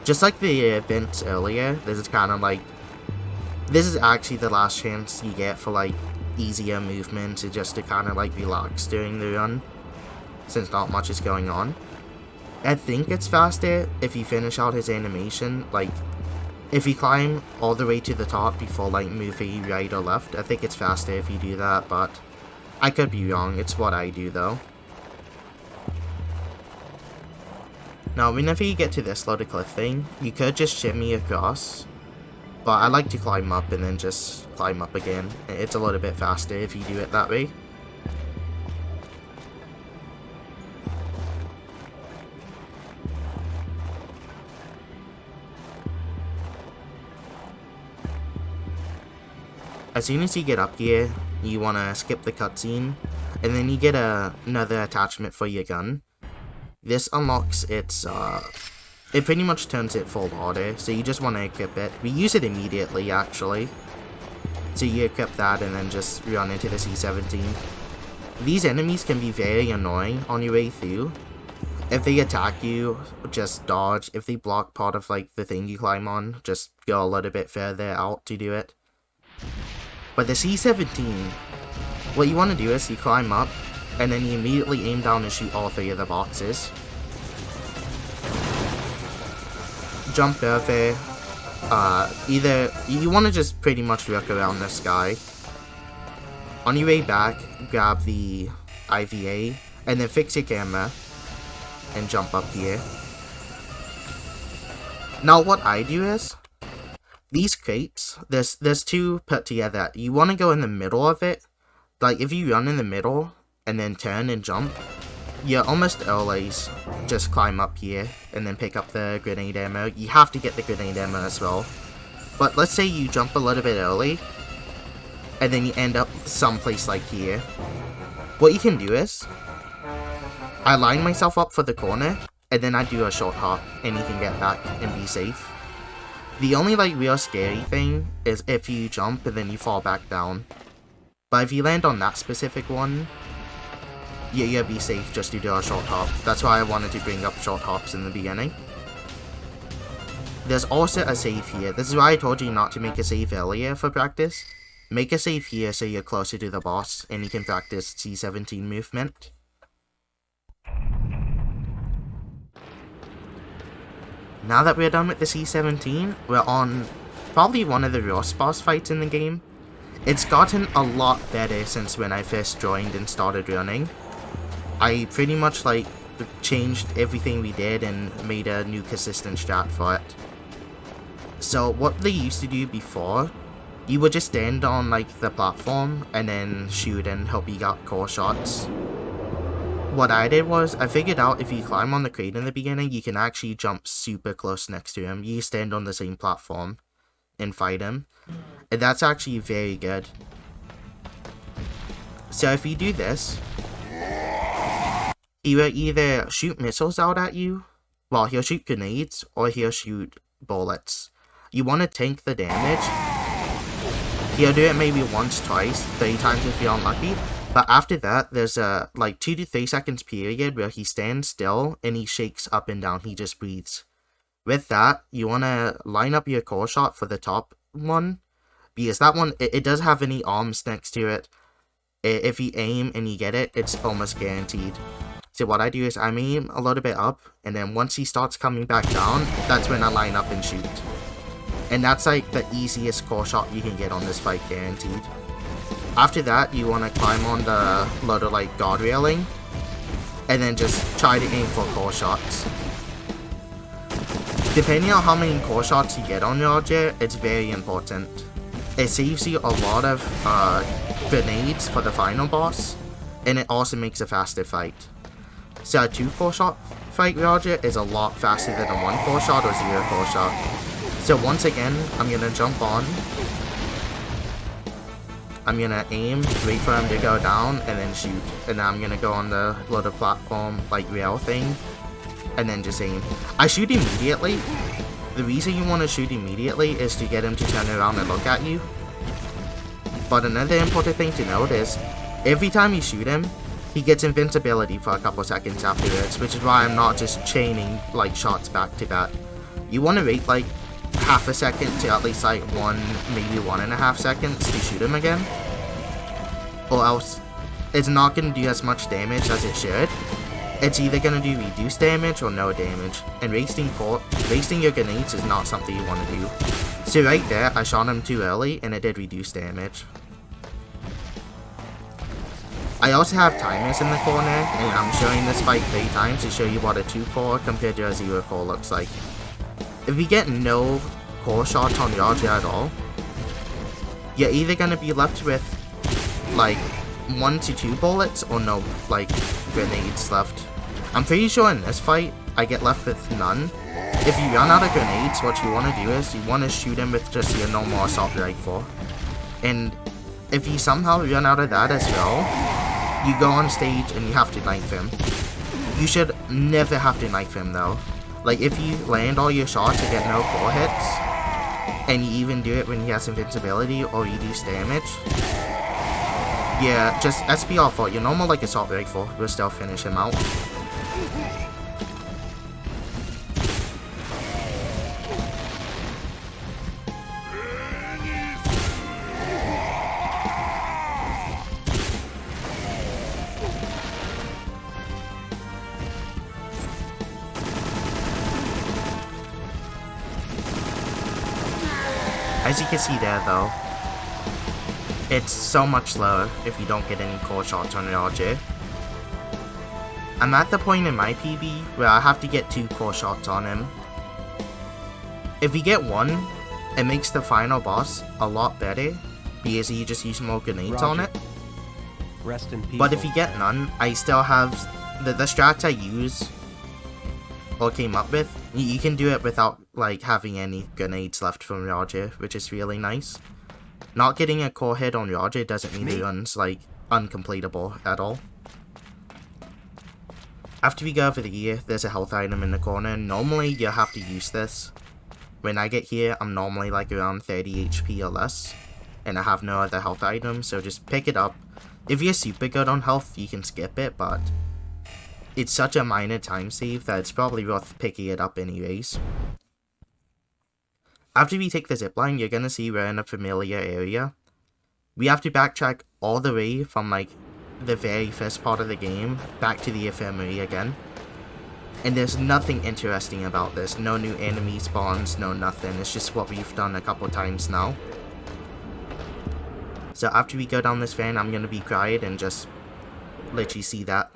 [SPEAKER 1] Just like the events earlier, this is kind of like, this is actually the last chance you get for like easier movement and just to kind of like relax during the run, since not much is going on. I think it's faster if you finish out his animation, like if you climb all the way to the top before like moving right or left. I think it's faster if you do that, but I could be wrong. It's what I do though. Now whenever you get to this loaded cliff thing, you could just shimmy across, but I like to climb up and then just climb up again. It's a little bit faster if you do it that way. As soon as you get up here, you want to skip the cutscene, and then you get another attachment for your gun. This unlocks its, it pretty much turns it full auto, so you just want to equip it. We use it immediately, actually. So you equip that and then just run into the C-17. These enemies can be very annoying on your way through. If they attack you, just dodge. If they block part of, like, the thing you climb on, just go a little bit further out to do it. But the C-17, what you want to do is you climb up, and then you immediately aim down and shoot all 3 of the boxes. Jump over. Either you want to just pretty much look around the sky. On your way back, grab the IVA, and then fix your camera, and jump up here. Now what I do is, these crates, there's 2 put together. You want to go in the middle of it. Like, if you run in the middle, and then turn and jump, you almost always just climb up here, and then pick up the grenade ammo. You have to get the grenade ammo as well. But let's say you jump a little bit early, and then you end up someplace like here. What you can do is, I line myself up for the corner, and then I do a short hop, and you can get back and be safe. The only like real scary thing is if you jump and then you fall back down. But if you land on that specific one, you'll be safe just to do a short hop. That's why I wanted to bring up short hops in the beginning. There's also a save here. This is why I told you not to make a save earlier for practice. Make a save here so you're closer to the boss and you can practice C-17 movement. Now that we're done with the C-17, we're on probably one of the worst boss fights in the game. It's gotten a lot better since when I first joined and started running. I pretty much like changed everything we did and made a new consistent strat for it. So what they used to do before, you would just stand on like the platform and then shoot and hope you got core shots. What I did was, I figured out if you climb on the crate in the beginning, you can actually jump super close next to him. You stand on the same platform and fight him. And that's actually very good. So if you do this, he will either shoot missiles out at you, well, he'll shoot grenades, or he'll shoot bullets. You want to tank the damage. He'll do it maybe once, twice, 30 times if you're unlucky. But after that, there's a like 2 to 3 seconds period where he stands still and he shakes up and down. He just breathes. With that, you want to line up your core shot for the top one, because that one, it does have any arms next to it. If you aim and you get it, it's almost guaranteed. So what I do is I aim a little bit up, and then once he starts coming back down, that's when I line up and shoot. And that's like the easiest core shot you can get on this fight, guaranteed. After that, you want to climb on the little like guard railing, and then just try to aim for core shots. Depending on how many core shots you get on your object, it's very important. It saves you a lot of grenades for the final boss, and it also makes a faster fight. So a 2 core shot fight Roger is a lot faster than a 1 core shot or 0 core shot. So once again, I'm gonna jump on. I'm gonna aim, wait for him to go down, and then shoot. And then I'm gonna go on the little platform, like rail thing, and then just aim. I shoot immediately. The reason you want to shoot immediately is to get him to turn around and look at you. But another important thing to note is, every time you shoot him, he gets invincibility for a couple seconds afterwards, which is why I'm not just chaining like shots back to back. You want to wait like half a second to at least like 1, maybe 1.5 seconds to shoot him again, or else it's not going to do as much damage as it should. It's either going to do reduced damage or no damage, and wasting your grenades is not something you want to do. So right there, I shot him too early and it did reduce damage. I also have timers in the corner, and I'm showing this fight 3 times to show you what a 2-core compared to a 0-core looks like. If you get no core shots on Roger at all, you're either going to be left with like 1 to 2 bullets or no like grenades left. I'm pretty sure in this fight I get left with none. If you run out of grenades, what you want to do is you want to shoot him with just your normal assault rifle. And if you somehow run out of that as well, you go on stage and you have to knife him. You should never have to knife him though. Like if you land all your shots and get no core hits, and you even do it when he has invincibility or reduced damage, yeah, just SPR for your normal like assault rifle will still finish him out. As you can see there though, it's so much slower if you don't get any core shots on Roger. I'm at the point in my PB where I have to get 2 core shots on him. If you get 1, it makes the final boss a lot better because you just use more grenades on it.
[SPEAKER 3] Rest in peace.
[SPEAKER 1] But if you get none, I still have the strats I use or came up with. You can do it without like having any grenades left from Roger, which is really nice. Not getting a core hit on Roger doesn't mean the run's like uncompletable at all. After we go over here, there's a health item in the corner. Normally you have to use this. When I get here, I'm normally like around 30 HP or less, and I have no other health items, so just pick it up. If you're super good on health, you can skip it, but it's such a minor time save that it's probably worth picking it up anyways. After we take the zipline, you're gonna see we're in a familiar area. We have to backtrack all the way from like the very first part of the game back to the Infirmary again. And there's nothing interesting about this. No new enemy spawns, no nothing. It's just what we've done a couple times now. So after we go down this van, I'm gonna be quiet and just let you see that.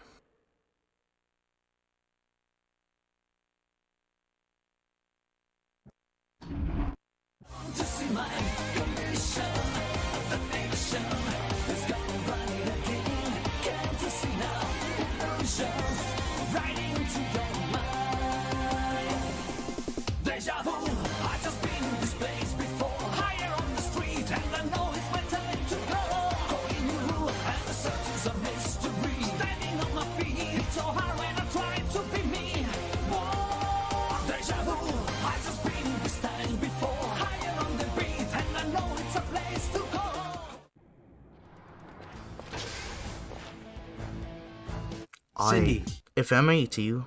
[SPEAKER 1] Infirmary 2,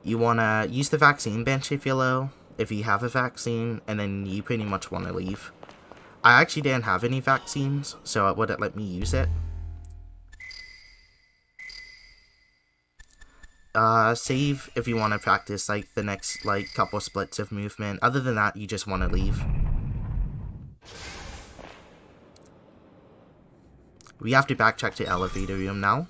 [SPEAKER 1] you wanna use the vaccine bench if you're low, if you have a vaccine, and then you pretty much wanna leave. I actually didn't have any vaccines, so it wouldn't let me use it. Save if you wanna practice like the next like couple splits of movement. Other than that, you just wanna leave. We have to backtrack to elevator room now.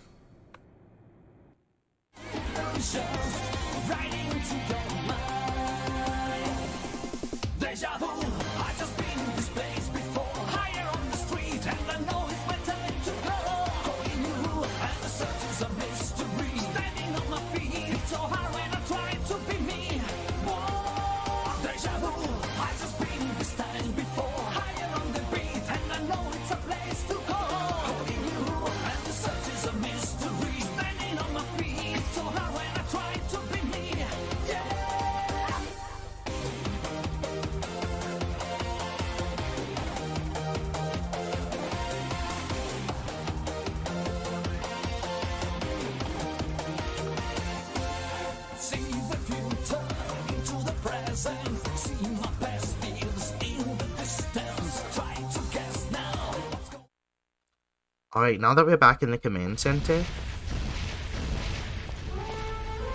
[SPEAKER 4] Place to
[SPEAKER 1] Alright, now that we're back in the command center,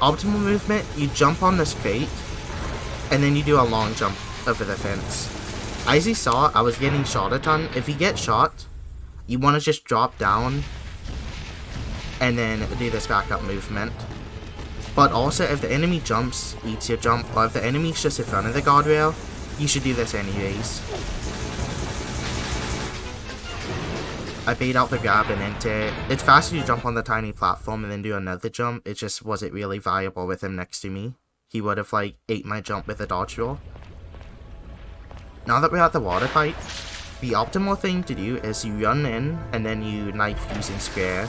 [SPEAKER 1] optimal movement, you jump on this crate, and then you do a long jump over the fence. As you saw, I was getting shot a ton. If you get shot, you want to just drop down, and then do this backup movement. But also, if the enemy jumps, eats your jump, or if the enemy's just in front of the guardrail, you should do this anyways. I bait out the grab and enter. It's faster to jump on the tiny platform and then do another jump. It just wasn't really viable with him next to me. He would have like ate my jump with a dodge roll. Now that we're at the water pipe, the optimal thing to do is you run in and then you knife using square.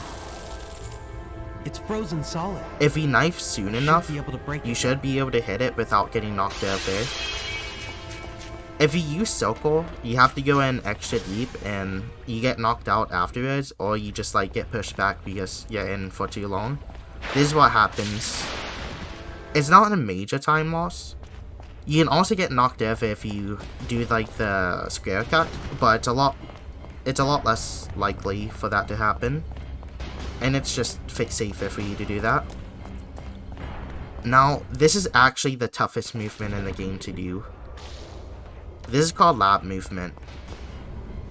[SPEAKER 3] It's frozen solid.
[SPEAKER 1] If you knife soon enough,
[SPEAKER 3] be able to break
[SPEAKER 1] you
[SPEAKER 3] it.
[SPEAKER 1] should be able to hit it without getting knocked out there. If you use circle, you have to go in extra deep and you get knocked out afterwards, or you just like get pushed back because you're in for too long. This is what happens. It's not a major time loss. You can also get knocked over if you do like the square cut, but it's a lot less likely for that to happen. And it's just safer for you to do that. Now, this is actually the toughest movement in the game to do. This is called lab movement.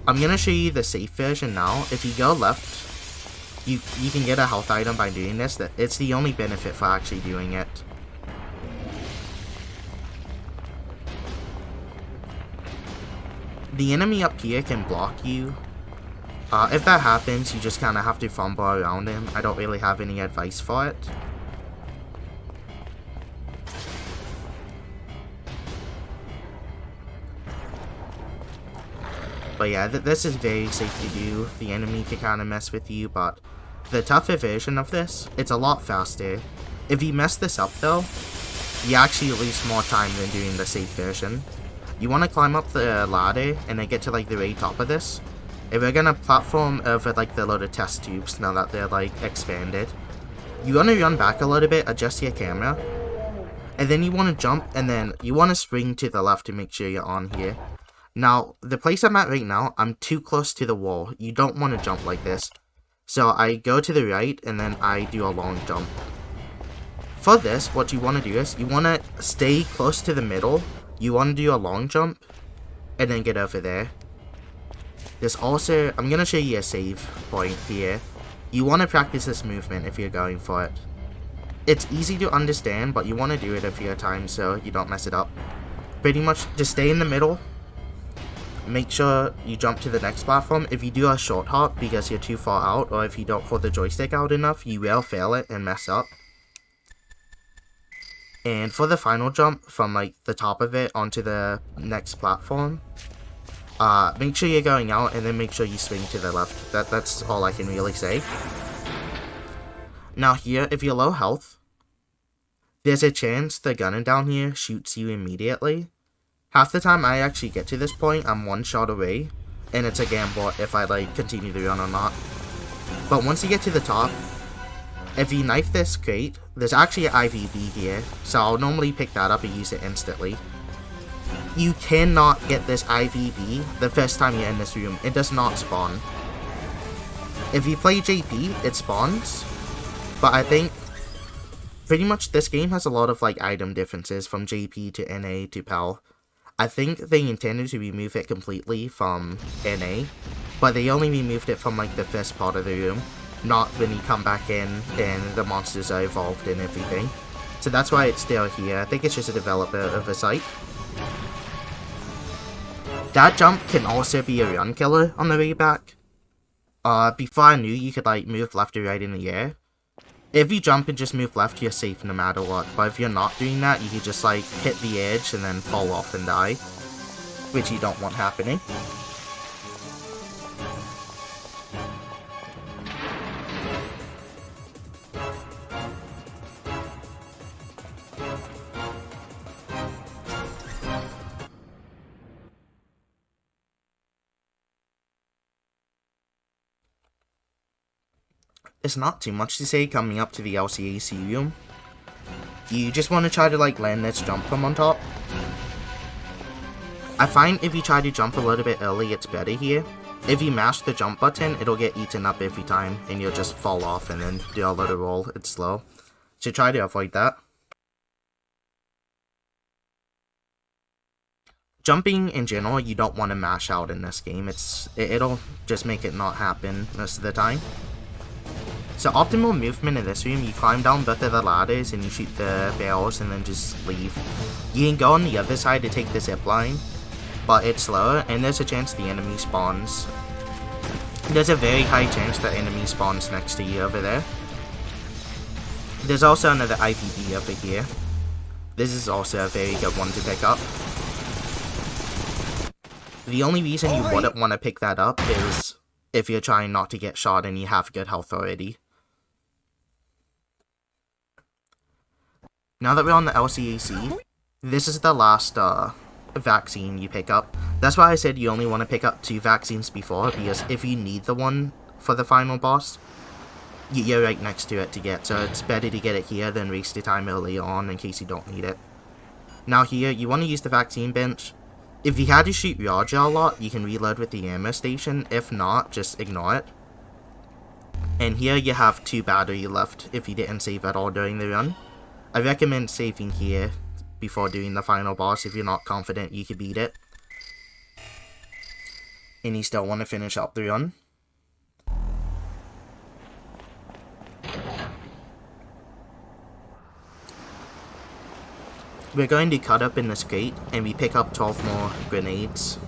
[SPEAKER 1] I'm gonna show you the safe version now. If you go left, you can get a health item by doing this. It's the only benefit for actually doing it. The enemy up here can block you. If that happens, you just kind of have to fumble around him. I don't really have any advice for it. But yeah, this is very safe to do. The enemy can kind of mess with you, but the tougher version of this, it's a lot faster. If you mess this up though, you actually lose more time than doing the safe version. You want to climb up the ladder and then get to like the very top of this. If we're gonna platform over like the load of test tubes now that they're like expanded, you want to run back a little bit, adjust your camera, and then you want to jump, and then you want to swing to the left to make sure you're on here. Now, the place I'm at right now, I'm too close to the wall. You don't want to jump like this. So I go to the right, and then I do a long jump. For this, what you want to do is, you want to stay close to the middle. You want to do a long jump, and then get over there. There's also, I'm going to show you a save point here. You want to practice this movement if you're going for it. It's easy to understand, but you want to do it a few times so you don't mess it up. Pretty much, just stay in the middle. Make sure you jump to the next platform. If you do a short hop because you're too far out, or if you don't hold the joystick out enough, you will fail it and mess up. And for the final jump from like the top of it onto the next platform, make sure you're going out and then make sure you swing to the left. That's all I can really say. Now here, if you're low health, there's a chance the gunner down here shoots you immediately. Half the time I actually get to this point, I'm one shot away, and it's a gamble if I like continue the run or not. But once you get to the top, if you knife this crate, there's actually an IVB here, so I'll normally pick that up and use it instantly. You cannot get this IVB the first time you're in this room. It does not spawn. If you play JP, it spawns, but I think pretty much this game has a lot of like item differences from JP to NA to PAL. I think they intended to remove it completely from NA, but they only removed it from like the first part of the room, not when you come back in and the monsters are evolved and everything. So that's why it's still here. I think it's just a developer oversight. That jump can also be a run killer on the way back. Before I knew you could like move left or right in the air. If you jump and just move left, you're safe no matter what. But if you're not doing that, you can just like hit the edge and then fall off and die, which you don't want happening. It's not too much to say coming up to the LCAC room. You just want to try to like land this jump from on top. I find if you try to jump a little bit early, it's better here. if you mash the jump button, it'll get eaten up every time, and you'll just fall off and then do a little roll. It's slow. So try to avoid that. Jumping in general, you don't want to mash out in this game. It'll just make it not happen most of the time. So optimal movement in this room, you climb down both of the ladders and you shoot the barrels and then just leave. You can go on the other side to take the zip line, but it's slower and there's a chance the enemy spawns. There's a very high chance that enemy spawns next to you over there. There's also another IVD over here. This is also a very good one to pick up. The only reason you wouldn't want to pick that up is if you're trying not to get shot and you have good health already. Now that we're on the LCAC, this is the last vaccine you pick up. That's why I said you only want to pick up 2 vaccines before, because if you need the one for the final boss, you're right next to it to get, so it's better to get it here than waste your time early on in case you don't need it. Now here, you want to use the vaccine bench. If you had to shoot Roger a lot, you can reload with the ammo station. If not, just ignore it. And here you have 2 battery left if you didn't save at all during the run. I recommend saving here before doing the final boss if you're not confident you can beat it. And you still want to finish up the run. We're going to cut up in this crate, and we pick up 12 more grenades.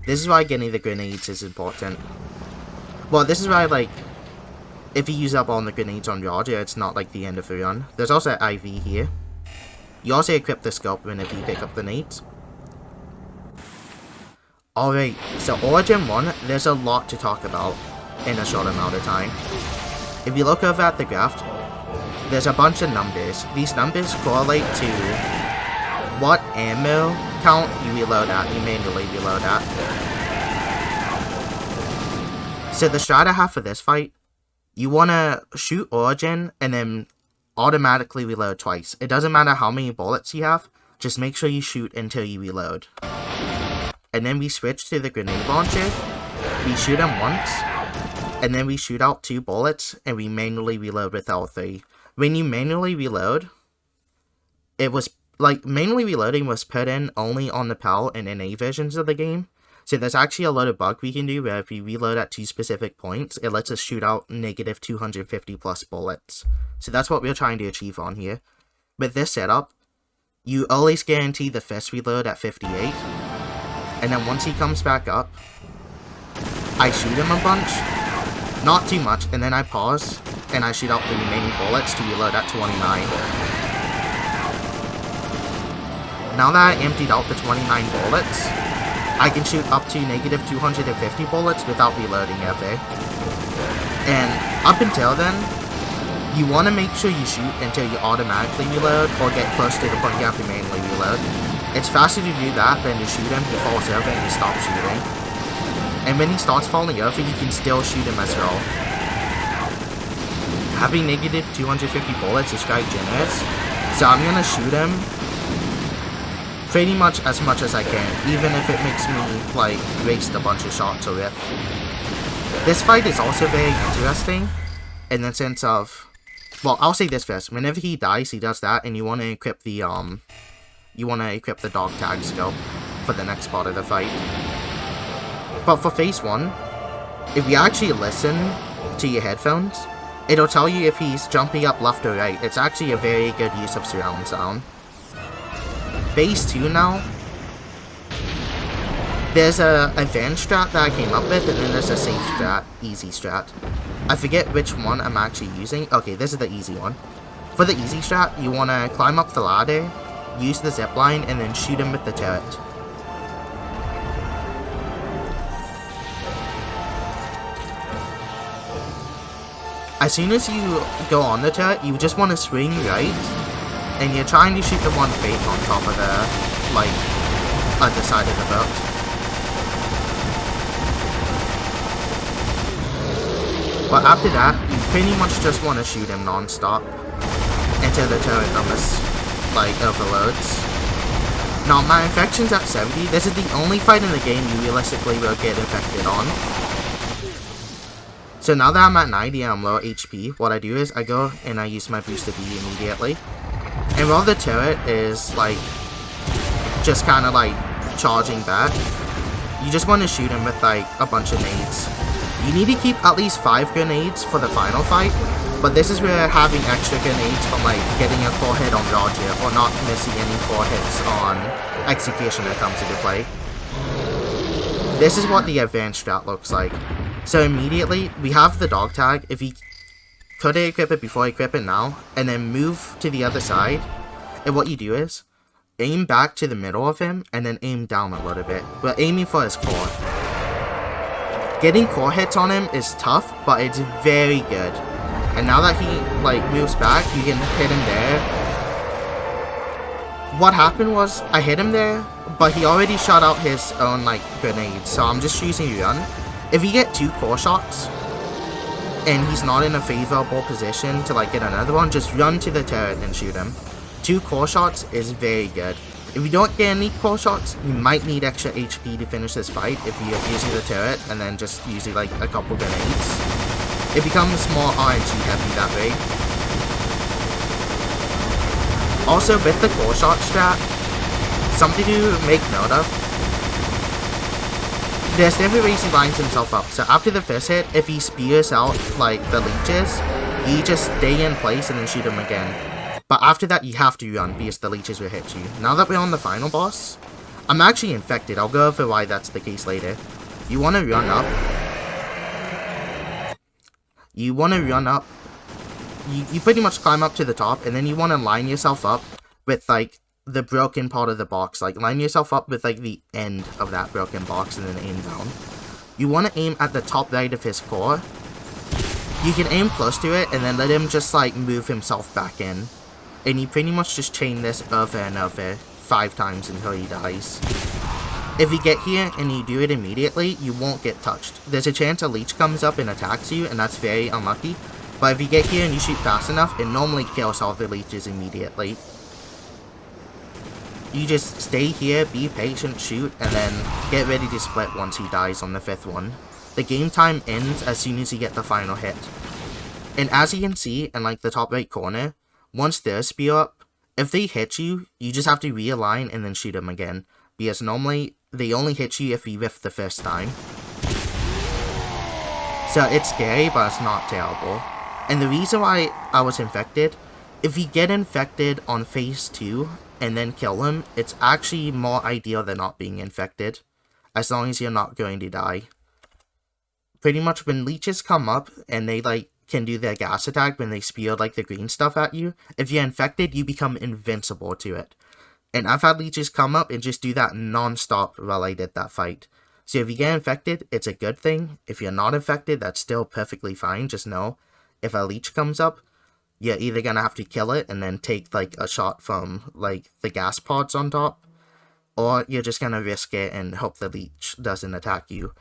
[SPEAKER 1] This is why getting the grenades is important. Well, this is why, like, if you use up all the grenades on Roger, it's not like the end of the run. There's also an IV here. You also equip the scope whenever you pick up the nades. Alright, so Origin 1, there's a lot to talk about in a short amount of time. If you look over at the graph, there's a bunch of numbers. These numbers correlate to what ammo count you reload at, you manually reload at. So the strat I have for this fight, you want to shoot Origin and then automatically reload twice. It doesn't matter how many bullets you have, just make sure you shoot until you reload. And then we switch to the grenade launcher, we shoot them once, and then we shoot out 2 bullets, and we manually reload with L3. When you manually reload, it was, like, manually reloading was put in only on the PAL and NA versions of the game. So there's actually a lot of bug we can do where if we reload at 2 specific points, it lets us shoot out negative 250 plus bullets. So that's what we're trying to achieve on here. With this setup, you always guarantee the first reload at 58. And then once he comes back up, I shoot him a bunch. Not too much, and then I pause, and I shoot out the remaining bullets to reload at 29. Now that I emptied out the 29 bullets, I can shoot up to negative 250 bullets without reloading ever. And up until then, you want to make sure you shoot until you automatically reload, or get close to the point you have to manually reload. It's faster to do that than to shoot him, he falls over, and you stop shooting. And when he starts falling over, you can still shoot him as well. Having negative 250 bullets is quite generous, so I'm gonna shoot him pretty much as I can, even if it makes me, like, waste a bunch of shots or if. This fight is also very interesting, in the sense of, well, I'll say this first, whenever he dies, he does that, and you want to equip the dog tag scope for the next part of the fight. But for phase 1, if you actually listen to your headphones, it'll tell you if he's jumping up left or right. It's actually a very good use of surround sound. Phase 2 now, there's a advanced strat that I came up with, and then there's a safe strat, easy strat. I forget which one I'm actually using. Okay, this is the easy one. For the easy strat, you want to climb up the ladder, use the zipline, and then shoot him with the turret. As soon as you go on the turret, you just want to swing right, and you're trying to shoot the one fake on top of the, like, other side of the boat. But after that, you pretty much just want to shoot him non-stop until the turret almost, like, overloads. Now, my infection's at 70. This is the only fight in the game you realistically will get infected on. So now that I'm at 90 and I'm low HP, what I do is I go and I use my booster B immediately. And while the turret is like just kind of like charging back, you just want to shoot him with like a bunch of nades. You need to keep at least 5 grenades for the final fight, but this is where having extra grenades from like getting a core hit on Roger or not missing any core hits on Executioner comes into play. This is what the advanced strat looks like. So immediately, we have the dog tag. If you could equip it before I equip it now, and then move to the other side, and what you do is, aim back to the middle of him, and then aim down a little bit. We're aiming for his core. Getting core hits on him is tough, but it's very good. And now that he, like, moves back, you can hit him there. What happened was, I hit him there, but he already shot out his own, like, grenades, so I'm just choosing to run. If you get 2 core shots, and he's not in a favorable position to like get another one, just run to the turret and shoot him. 2 core shots is very good. If you don't get any core shots, you might need extra HP to finish this fight if you're using the turret and then just using like a couple grenades. It becomes more RNG heavy that way. Also with the core shot strat, something to make note of. There's different ways he lines himself up. So after the first hit, if he spears out like the leeches, you just stay in place and then shoot him again. But after that, you have to run because the leeches will hit you. Now that we're on the final boss, I'm actually infected. I'll go over why that's the case later. You want to run up. You pretty much climb up to the top, and then you want to line yourself up with like the broken part of the box. Like line yourself up with like the end of that broken box and then aim down. You want to aim at the top right of his core. You can aim close to it and then let him just like move himself back in. And you pretty much just chain this over and over 5 times until he dies. If you get here and you do it immediately, you won't get touched. There's a chance a leech comes up and attacks you, and that's very unlucky. But if you get here and you shoot fast enough, it normally kills all the leeches immediately. You just stay here, be patient, shoot, and then get ready to split once he dies on the 5th one. The game time ends as soon as you get the final hit. And as you can see in like the top right corner, once they're spear up, if they hit you, you just have to realign and then shoot them again. Because normally, they only hit you if you whiff the first time. So it's scary, but it's not terrible. And the reason why I was infected, if you get infected on phase 2, and then kill him, it's actually more ideal than not being infected, as long as you're not going to die. Pretty much when leeches come up, and they like can do their gas attack when they spew like the green stuff at you, if you're infected, you become invincible to it. And I've had leeches come up and just do that non-stop while I did that fight. So if you get infected, it's a good thing. If you're not infected, that's still perfectly fine. Just know, if a leech comes up, you're either gonna have to kill it and then take like a shot from like the gas pods on top, or you're just gonna risk it and hope the leech doesn't attack you.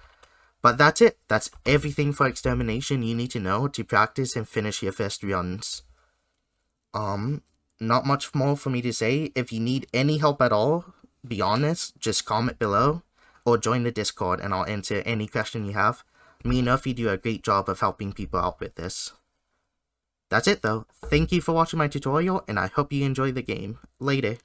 [SPEAKER 1] But that's it. That's everything for Extermination you need to know to practice and finish your first runs. Not much more for me to say. If you need any help at all beyond this, just comment below or join the Discord and I'll answer any question you have. Me and Uffy do a great job of helping people out with this. That's it though. Thank you for watching my tutorial, and I hope you enjoy the game. Later.